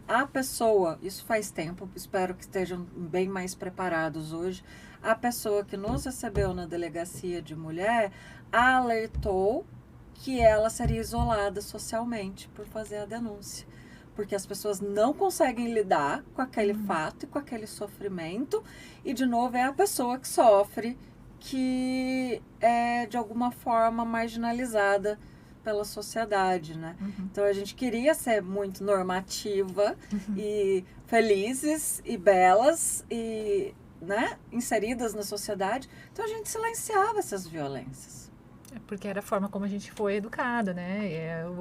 à pessoa, isso faz tempo, espero que estejam bem mais preparados hoje. A pessoa que nos recebeu na delegacia de mulher alertou que ela seria isolada socialmente por fazer a denúncia. Porque as pessoas não conseguem lidar com aquele fato e com aquele sofrimento. E, de novo, é a pessoa que sofre, que é, de alguma forma, marginalizada pela sociedade, né? Então, a gente queria ser muito normativa e felizes e belas e, né, inseridas na sociedade. Então, a gente silenciava essas violências. Porque era a forma como a gente foi educada, né? É o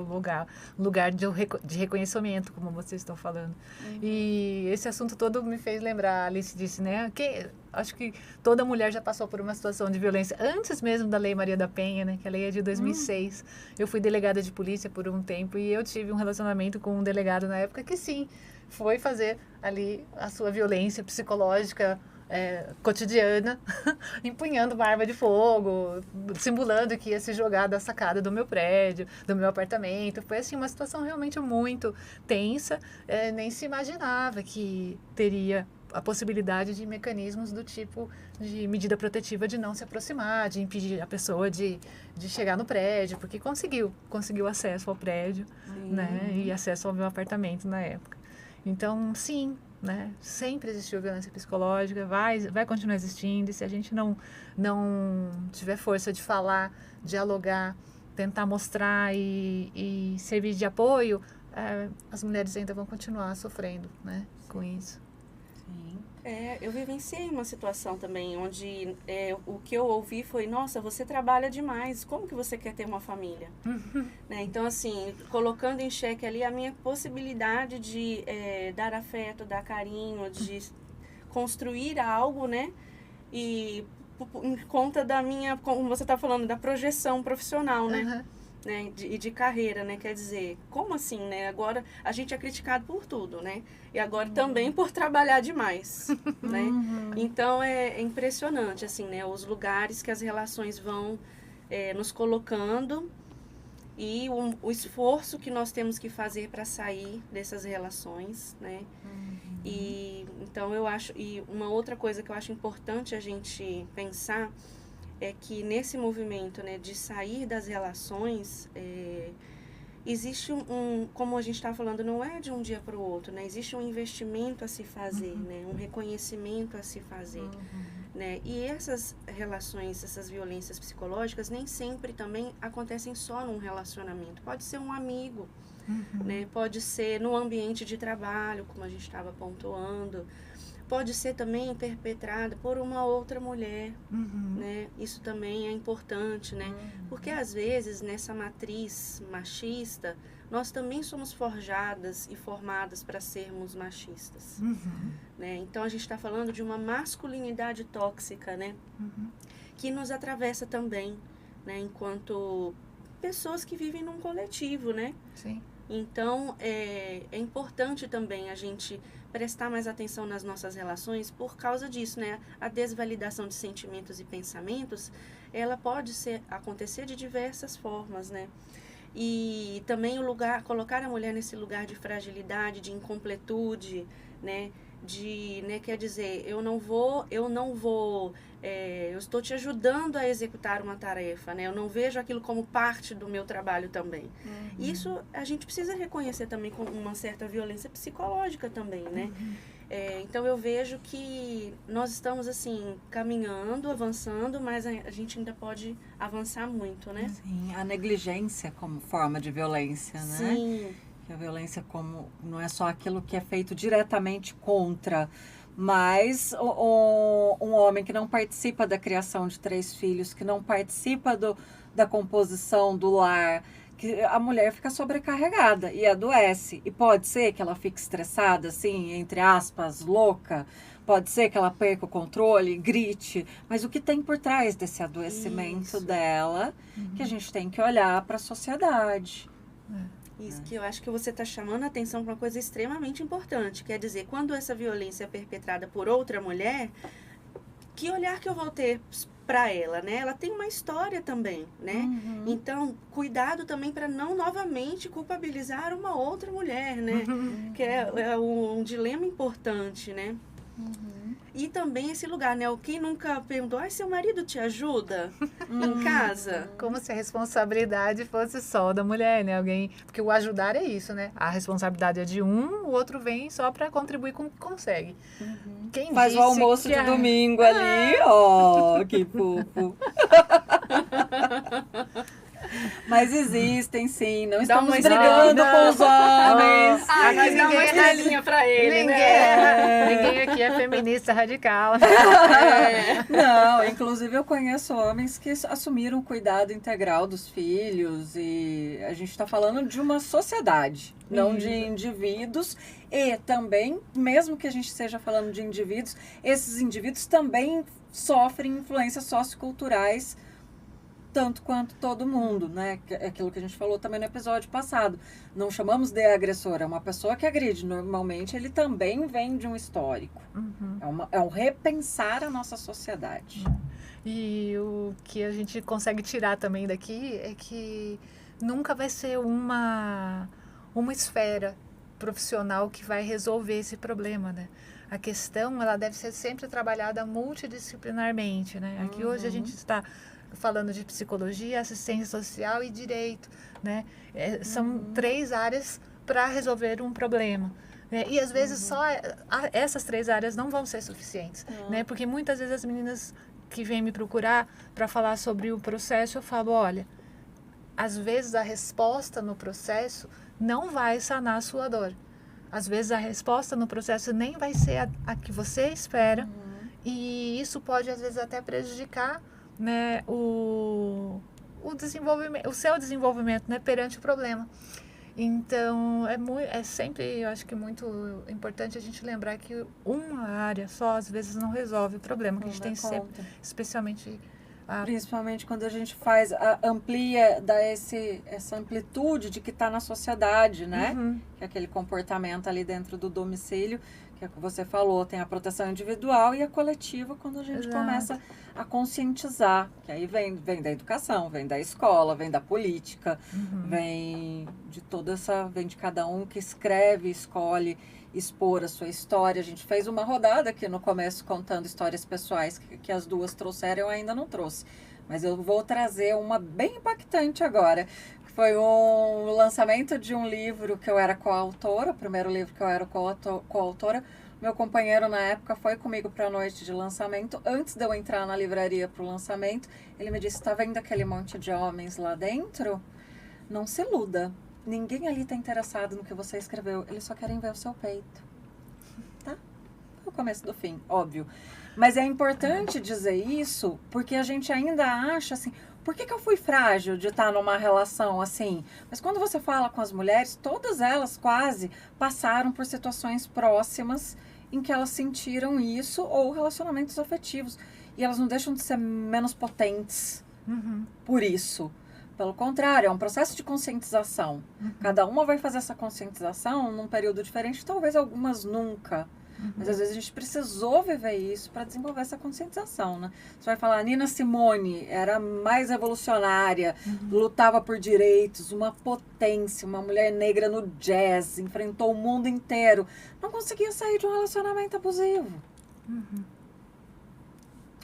lugar de reconhecimento, como vocês estão falando. E esse assunto todo me fez lembrar, a Alice disse, né? Acho que toda mulher já passou por uma situação de violência, antes mesmo da Lei Maria da Penha, né? Que a lei é de 2006. Eu fui delegada de polícia por um tempo e eu tive um relacionamento com um delegado na época que, sim, foi fazer ali a sua violência psicológica cotidiana, empunhando uma arma de fogo, simulando que ia se jogar da sacada do meu prédio, do meu apartamento. Foi assim, uma situação realmente muito tensa, nem se imaginava que teria a possibilidade de mecanismos do tipo de medida protetiva de não se aproximar, de impedir a pessoa de chegar no prédio, porque conseguiu acesso ao prédio, né, e acesso ao meu apartamento na época. Então, sim, né, sempre existiu violência psicológica, vai continuar existindo, e se a gente não tiver força de falar, dialogar, tentar mostrar e servir de apoio, as mulheres ainda vão continuar sofrendo, né, com isso. Eu vivenciei uma situação também onde o que eu ouvi foi: nossa, você trabalha demais, como que você quer ter uma família? Né? Então, assim, colocando em xeque ali a minha possibilidade de dar afeto, dar carinho, de construir algo, né? E em conta da minha, como você está falando, da projeção profissional, né? Né, de carreira, né? Quer dizer, como assim, né? Agora a gente é criticado por tudo, né? E agora também por trabalhar demais, né? Então é impressionante, assim, né? Os lugares que as relações vão nos colocando e o esforço que nós temos que fazer para sair dessas relações, né? E então eu acho, e uma outra coisa que eu acho importante a gente pensar é que nesse movimento, né, de sair das relações, existe como a gente está falando, não é de um dia para o outro, né? Existe um investimento a se fazer, né? Um reconhecimento a se fazer, né? E essas relações, essas violências psicológicas nem sempre também acontecem só num relacionamento. Pode ser um amigo, né? Pode ser no ambiente de trabalho, como a gente estava pontuando. Pode ser também perpetrada por uma outra mulher, né? Isso também é importante, né? Porque às vezes nessa matriz machista, nós também somos forjadas e formadas para sermos machistas, né? Então a gente está falando de uma masculinidade tóxica, né? Que nos atravessa também, né? Enquanto pessoas que vivem num coletivo, né? Sim. Então é importante também a gente prestar mais atenção nas nossas relações por causa disso, né? A desvalidação de sentimentos e pensamentos, ela pode acontecer de diversas formas, né? E também colocar a mulher nesse lugar de fragilidade, de incompletude, né? Quer dizer, eu estou te ajudando a executar uma tarefa, né? Eu não vejo aquilo como parte do meu trabalho também. Isso a gente precisa reconhecer também com uma certa violência psicológica também, né? Então eu vejo que nós estamos assim, caminhando, avançando, mas a gente ainda pode avançar muito, né? Sim, a negligência como forma de violência, né? Sim. Que a violência não é só aquilo que é feito diretamente contra, mas um homem que não participa da criação de 3 filhos, que não participa da composição do lar, que a mulher fica sobrecarregada e adoece. E pode ser que ela fique estressada, assim, entre aspas, louca. Pode ser que ela perca o controle, grite. Mas o que tem por trás desse adoecimento dela, que a gente tem que olhar para a sociedade. Isso que eu acho que você está chamando a atenção para uma coisa extremamente importante. Quer dizer, quando essa violência é perpetrada por outra mulher, que olhar que eu vou ter para ela, né? Ela tem uma história também, né? Então, cuidado também para não novamente culpabilizar uma outra mulher, né? Que é um dilema importante, né? E também esse lugar, né? Quem nunca perguntou, seu marido te ajuda em casa? Como se a responsabilidade fosse só da mulher, né? Porque o ajudar é isso, né? A responsabilidade é de o outro vem só para contribuir com o que consegue. Quem faz o almoço de domingo ali, ó, que fofo. Mas existem, sim. Não estamos brigando com os homens. Mas dá uma estrelinha pra ele, Ninguém aqui é feminista radical. Não, inclusive eu conheço homens que assumiram o cuidado integral dos filhos. E a gente está falando de uma sociedade, não de indivíduos. E também, mesmo que a gente esteja falando de indivíduos, esses indivíduos também sofrem influências socioculturais tanto quanto todo mundo, né? É aquilo que a gente falou também no episódio passado. Não chamamos de agressor, é uma pessoa que agride. Normalmente ele também vem de um histórico. É um repensar a nossa sociedade. E o que a gente consegue tirar também daqui é que nunca vai ser uma esfera profissional que vai resolver esse problema, né? A questão, ela deve ser sempre trabalhada multidisciplinarmente, né? Aqui hoje a gente está falando de psicologia, assistência social e direito, né? São 3 áreas para resolver um problema. Né? E às vezes só essas 3 áreas não vão ser suficientes, né? Porque muitas vezes as meninas que vêm me procurar para falar sobre o processo, eu falo, olha, às vezes a resposta no processo não vai sanar a sua dor. Às vezes a resposta no processo nem vai ser a que você espera, e isso pode às vezes até prejudicar, né, o desenvolvimento, o seu desenvolvimento, né, perante o problema. Então é sempre, eu acho que muito importante a gente lembrar que uma área só às vezes não resolve o problema, que a gente tem sempre, especialmente principalmente quando a gente amplia, dá essa amplitude de que está na sociedade, né? Que é aquele comportamento ali dentro do domicílio, que é o que você falou, tem a proteção individual e a coletiva, quando a gente começa a conscientizar, que aí vem da educação, vem da escola, vem da política, vem de cada um que escreve, escolhe expor a sua história. A gente fez uma rodada aqui no começo contando histórias pessoais que as duas trouxeram, eu ainda não trouxe. Mas eu vou trazer uma bem impactante agora. Foi um lançamento de um livro que eu era coautora, o primeiro livro que eu era coautora. Meu companheiro na época foi comigo para a noite de lançamento. Antes de eu entrar na livraria para o lançamento, ele me disse, está vendo aquele monte de homens lá dentro? Não se iluda. Ninguém ali está interessado no que você escreveu. Eles só querem ver o seu peito. Tá? É o começo do fim, óbvio. Mas é importante dizer isso porque a gente ainda acha assim... Por que eu fui frágil de estar numa relação assim? Mas quando você fala com as mulheres, todas elas quase passaram por situações próximas em que elas sentiram isso ou relacionamentos afetivos. E elas não deixam de ser menos potentes por isso. Pelo contrário, é um processo de conscientização. Cada uma vai fazer essa conscientização num período diferente, talvez algumas nunca. Mas às vezes a gente precisou viver isso para desenvolver essa conscientização, né? Você vai falar, Nina Simone era mais revolucionária, lutava por direitos, uma potência, uma mulher negra no jazz, enfrentou o mundo inteiro. Não conseguia sair de um relacionamento abusivo.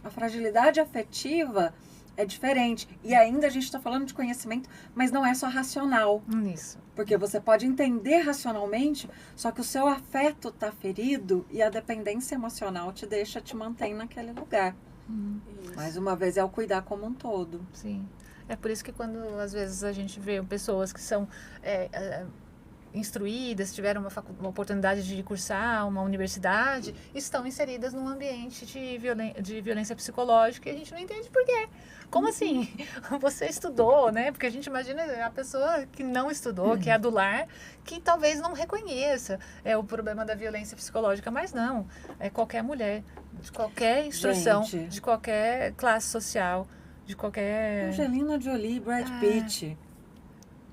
A fragilidade afetiva é diferente. E ainda a gente está falando de conhecimento, mas não é só racional. Isso. Porque você pode entender racionalmente, só que o seu afeto está ferido e a dependência emocional te mantém naquele lugar. Mais uma vez, é o cuidar como um todo. Sim. É por isso que quando, às vezes, a gente vê pessoas que são instruídas, tiveram uma oportunidade de cursar uma universidade, estão inseridas num ambiente de violência psicológica e a gente não entende por quê. Como assim? Você estudou, né? Porque a gente imagina a pessoa que não estudou, que é do lar, que talvez não reconheça o problema da violência psicológica, mas não. É qualquer mulher, de qualquer instrução, de qualquer classe social, de qualquer... Angelina Jolie e Brad Pitt.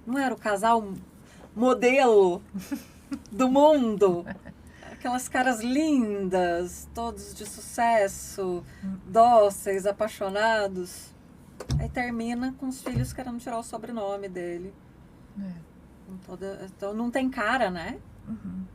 Não era o casal modelo do mundo? Aquelas caras lindas, todos de sucesso, dóceis, apaixonados. Aí termina com os filhos querendo tirar o sobrenome dele. Então não tem cara, né?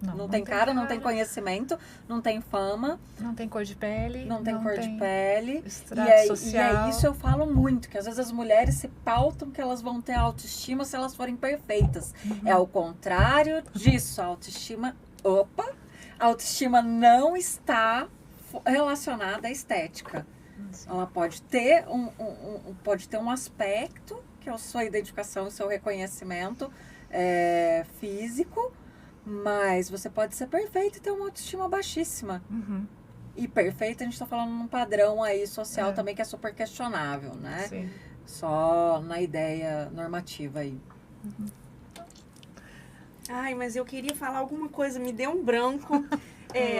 Não tem cara, não tem conhecimento, não tem fama. Não tem cor de pele. Não tem cor de pele. Extrato social. E é isso eu falo muito, que às vezes as mulheres se pautam que elas vão ter autoestima se elas forem perfeitas. É o contrário disso. A autoestima não está relacionada à estética. Ela pode ter um aspecto, que é a sua identificação, o seu reconhecimento físico, mas você pode ser perfeito e ter uma autoestima baixíssima. E perfeito, a gente está falando num padrão aí social também que é super questionável, né? Sim. Só na ideia normativa aí. Ai, mas eu queria falar alguma coisa, me deu um branco.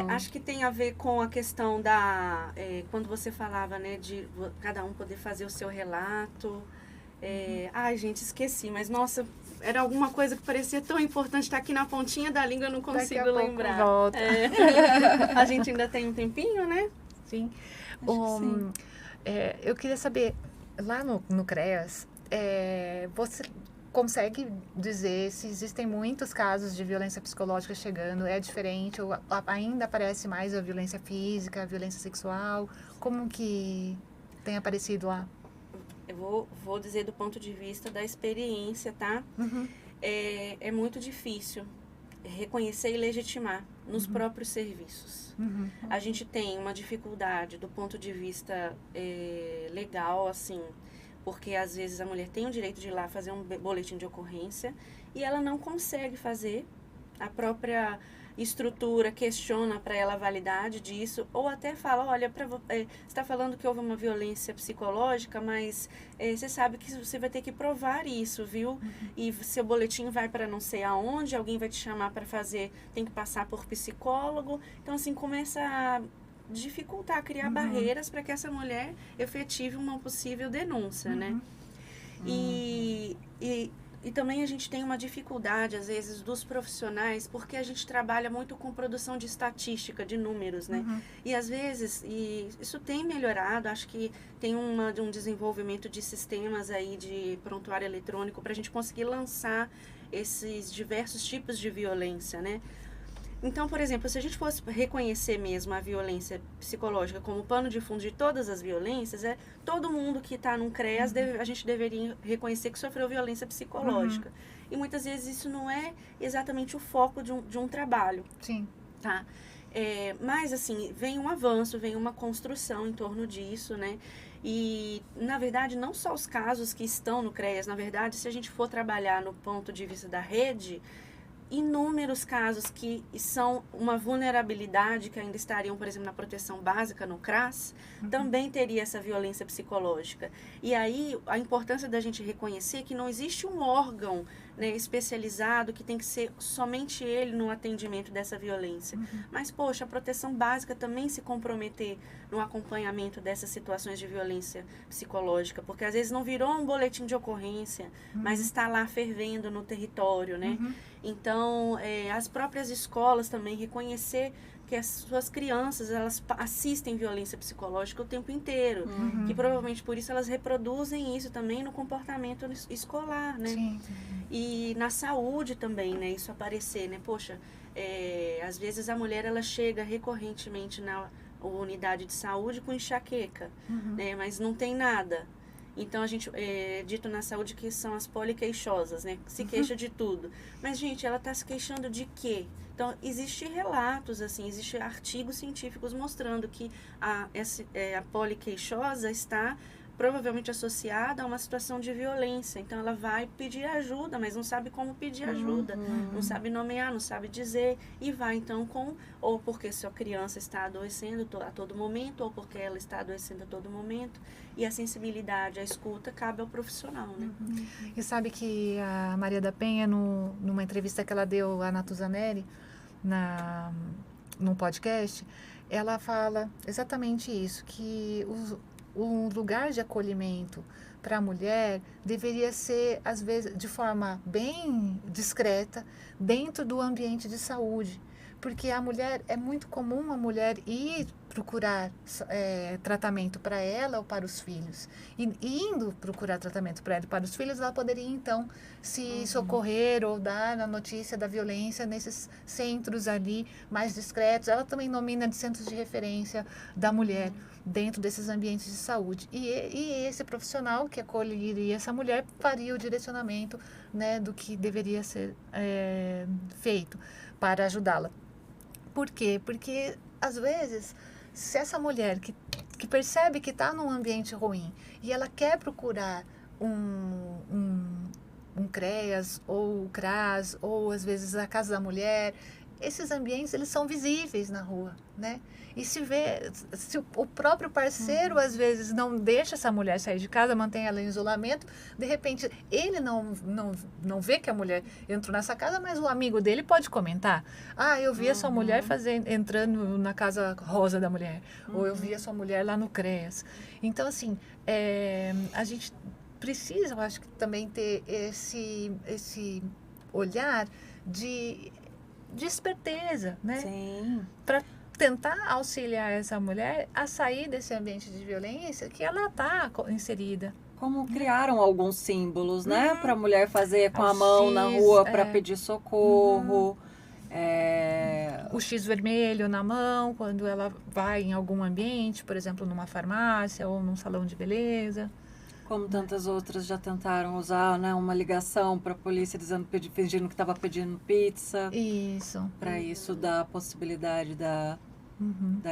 Acho que tem a ver com a questão da... quando você falava, né, de cada um poder fazer o seu relato. Ai, gente, esqueci, mas nossa, era alguma coisa que parecia tão importante, estar aqui na pontinha da língua, eu não consigo lembrar. Volta. A gente ainda tem um tempinho, né? Sim. Sim. Eu queria saber, lá no CREAS, você consegue dizer se existem muitos casos de violência psicológica chegando? É diferente ou ainda aparece mais a violência física, a violência sexual? Como que tem aparecido lá? Eu vou dizer do ponto de vista da experiência, tá? Uhum. É muito difícil reconhecer e legitimar nos próprios serviços. Uhum. A gente tem uma dificuldade do ponto de vista legal, assim, porque às vezes a mulher tem o direito de ir lá fazer um boletim de ocorrência e ela não consegue fazer. A própria estrutura questiona para ela a validade disso, ou até fala, olha, você está falando que houve uma violência psicológica, mas você sabe que você vai ter que provar isso, viu? E seu boletim vai para não sei aonde, alguém vai te chamar para fazer, tem que passar por psicólogo. Então, assim, começa a dificultar, criar barreiras para que essa mulher efetive uma possível denúncia, né? E também a gente tem uma dificuldade, às vezes, dos profissionais, porque a gente trabalha muito com produção de estatística, de números, né? E às vezes, isso tem melhorado, acho que tem um desenvolvimento de sistemas aí de prontuário eletrônico para a gente conseguir lançar esses diversos tipos de violência, né? Então, por exemplo, se a gente fosse reconhecer mesmo a violência psicológica como pano de fundo de todas as violências, todo mundo que está num CREAS, a gente deveria reconhecer que sofreu violência psicológica. E muitas vezes isso não é exatamente o foco de um trabalho. Sim. Tá? Mas, assim, vem um avanço, vem uma construção em torno disso, né? E, na verdade, não só os casos que estão no CREAS, na verdade, se a gente for trabalhar no ponto de vista da rede, inúmeros casos que são uma vulnerabilidade, que ainda estariam, por exemplo, na proteção básica, no CRAS, também teria essa violência psicológica. E aí, a importância da gente reconhecer que não existe um órgão, né, especializado que tem que ser somente ele no atendimento dessa violência. Mas, poxa, a proteção básica também se comprometer no acompanhamento dessas situações de violência psicológica, porque às vezes não virou um boletim de ocorrência, mas está lá fervendo no território, né? Então, as próprias escolas também reconhecer que as suas crianças, elas assistem violência psicológica o tempo inteiro. Que provavelmente por isso elas reproduzem isso também no comportamento escolar, né? Sim. E na saúde também, né? Isso aparecer, né? Poxa, às vezes a mulher, ela chega recorrentemente na unidade de saúde com enxaqueca, né? Mas não tem nada. Então, a gente, dito na saúde que são as poliqueixosas, né? Se queixa de tudo. Mas, gente, ela está se queixando de quê? Então, existem relatos, assim, existem artigos científicos mostrando que a poliqueixosa está provavelmente associada a uma situação de violência. Então, ela vai pedir ajuda, mas não sabe como pedir ajuda. Não sabe nomear, não sabe dizer. E vai, então, ou porque sua criança está adoecendo a todo momento, ou porque ela está adoecendo a todo momento. E a sensibilidade, a escuta, cabe ao profissional, né? E sabe que a Maria da Penha, numa entrevista que ela deu à Natuzaneri, num podcast, ela fala exatamente isso, que o lugar de acolhimento para a mulher deveria ser, às vezes, de forma bem discreta, dentro do ambiente de saúde. Porque a mulher, é muito comum a mulher ir procurar tratamento para ela ou para os filhos. E indo procurar tratamento para ela e para os filhos, ela poderia, então, se socorrer ou dar a notícia da violência nesses centros ali mais discretos. Ela também nomina de centros de referência da mulher dentro desses ambientes de saúde. E esse profissional que acolheria essa mulher faria o direcionamento, né, do que deveria ser feito para ajudá-la. Por quê? Porque, às vezes, se essa mulher que percebe que está num ambiente ruim e ela quer procurar um CREAS ou o CRAS, ou às vezes a Casa da Mulher, esses ambientes, eles são visíveis na rua, né? E se o próprio parceiro, às vezes, não deixa essa mulher sair de casa, mantém ela em isolamento, de repente, ele não vê que a mulher entrou nessa casa, mas o amigo dele pode comentar. Ah, eu vi a sua mulher entrando na Casa Rosa da Mulher, ou eu vi a sua mulher lá no CREAS. Então, assim, a gente precisa, eu acho que também ter esse olhar de esperteza, né? Sim. Para tentar auxiliar essa mulher a sair desse ambiente de violência que ela está inserida. Como criaram alguns símbolos, né? Para a mulher fazer com a O mão na X, rua para pedir socorro. O X vermelho na mão, quando ela vai em algum ambiente, por exemplo, numa farmácia ou num salão de beleza. Como tantas outras já tentaram usar, né? Uma ligação para a polícia dizendo, fingindo que estava pedindo pizza. Isso. Para isso dar a possibilidade da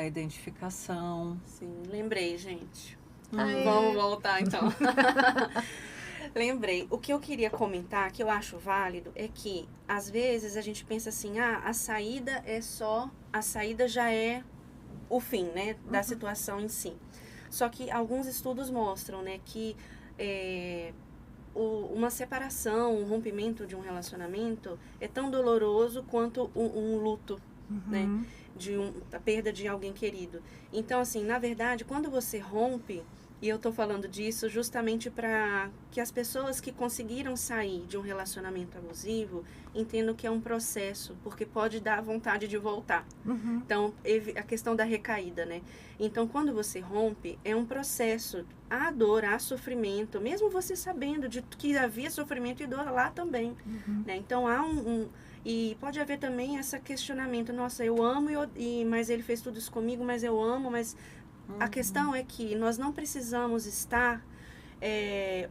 identificação. Sim, lembrei, gente. Aê. Vamos voltar, então. Lembrei. O que eu queria comentar, que eu acho válido, é que, às vezes, a gente pensa assim, a saída já é o fim, né, da situação em si. Só que alguns estudos mostram, né, que uma separação, um rompimento de um relacionamento é tão doloroso quanto um luto, né, a perda de alguém querido. Então, assim, na verdade, quando você rompe, e eu estou falando disso justamente para que as pessoas que conseguiram sair de um relacionamento abusivo entendam que é um processo, porque pode dar vontade de voltar. Então, a questão da recaída, né? Então, quando você rompe, é um processo. Há dor, há sofrimento, mesmo você sabendo de que havia sofrimento e dor lá também. Né? Então, há e pode haver também esse questionamento, nossa, eu amo, mas ele fez tudo isso comigo, mas eu amo, mas... A questão é que nós não precisamos estar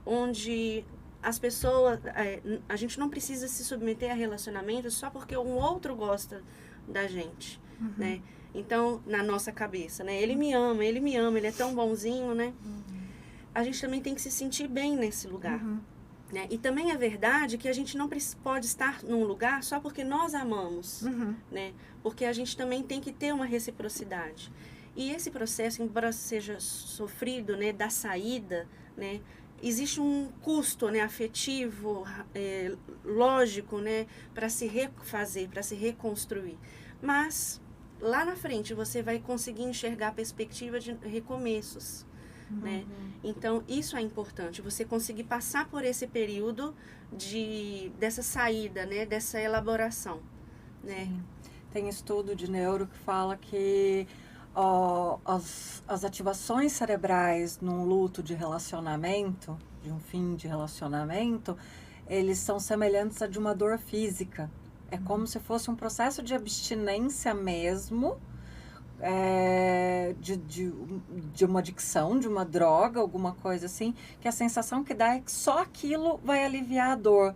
onde as pessoas... a gente não precisa se submeter a relacionamentos só porque um outro gosta da gente, né? Então, na nossa cabeça, né? Ele me ama, ele é tão bonzinho, né? A gente também tem que se sentir bem nesse lugar. Né? E também é verdade que a gente não pode estar num lugar só porque nós amamos, né? Porque a gente também tem que ter uma reciprocidade. E esse processo, embora seja sofrido, né, da saída, né, existe um custo, né, afetivo, lógico, né, para se refazer, para se reconstruir. Mas lá na frente você vai conseguir enxergar a perspectiva de recomeços. Né? Então, isso é importante, você conseguir passar por esse período dessa saída, né, dessa elaboração. Né? Tem estudo de neuro que fala que as ativações cerebrais num luto de relacionamento, de um fim de relacionamento, eles são semelhantes a de uma dor física. É como se fosse um processo de abstinência mesmo, de uma adicção, de uma droga, alguma coisa assim, que a sensação que dá é que só aquilo vai aliviar a dor.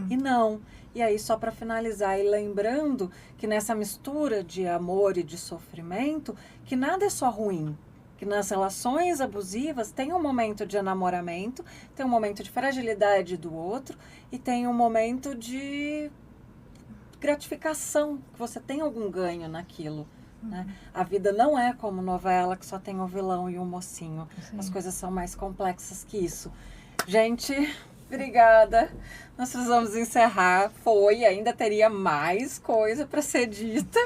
E não. E aí, só para finalizar, e lembrando que nessa mistura de amor e de sofrimento, que nada é só ruim. Que nas relações abusivas tem um momento de enamoramento, tem um momento de fragilidade do outro e tem um momento de gratificação, que você tem algum ganho naquilo. Né? A vida não é como novela que só tem o vilão e o mocinho. Sim. As coisas são mais complexas que isso. Gente, obrigada. Nós precisamos encerrar. Ainda teria mais coisa para ser dita.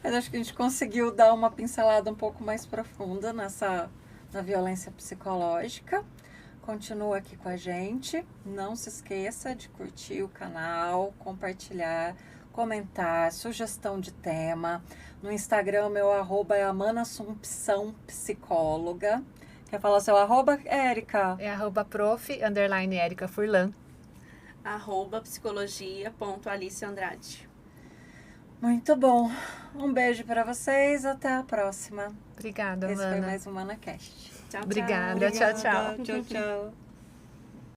Mas acho que a gente conseguiu dar uma pincelada um pouco mais profunda na violência psicológica. Continua aqui com a gente. Não se esqueça de curtir o canal, compartilhar, comentar, sugestão de tema. No Instagram, meu @, é amanassumpçãopsicóloga. Quer falar seu @, Érica? É @prof_Érica Furlan. @psicologia.aliceandrade. Muito bom. Um beijo para vocês. Até a próxima. Obrigada, Esse Amanda. foi mais um ManaCast. Tchau, tchau. Obrigada. Tchau, tchau. Tchau, tchau.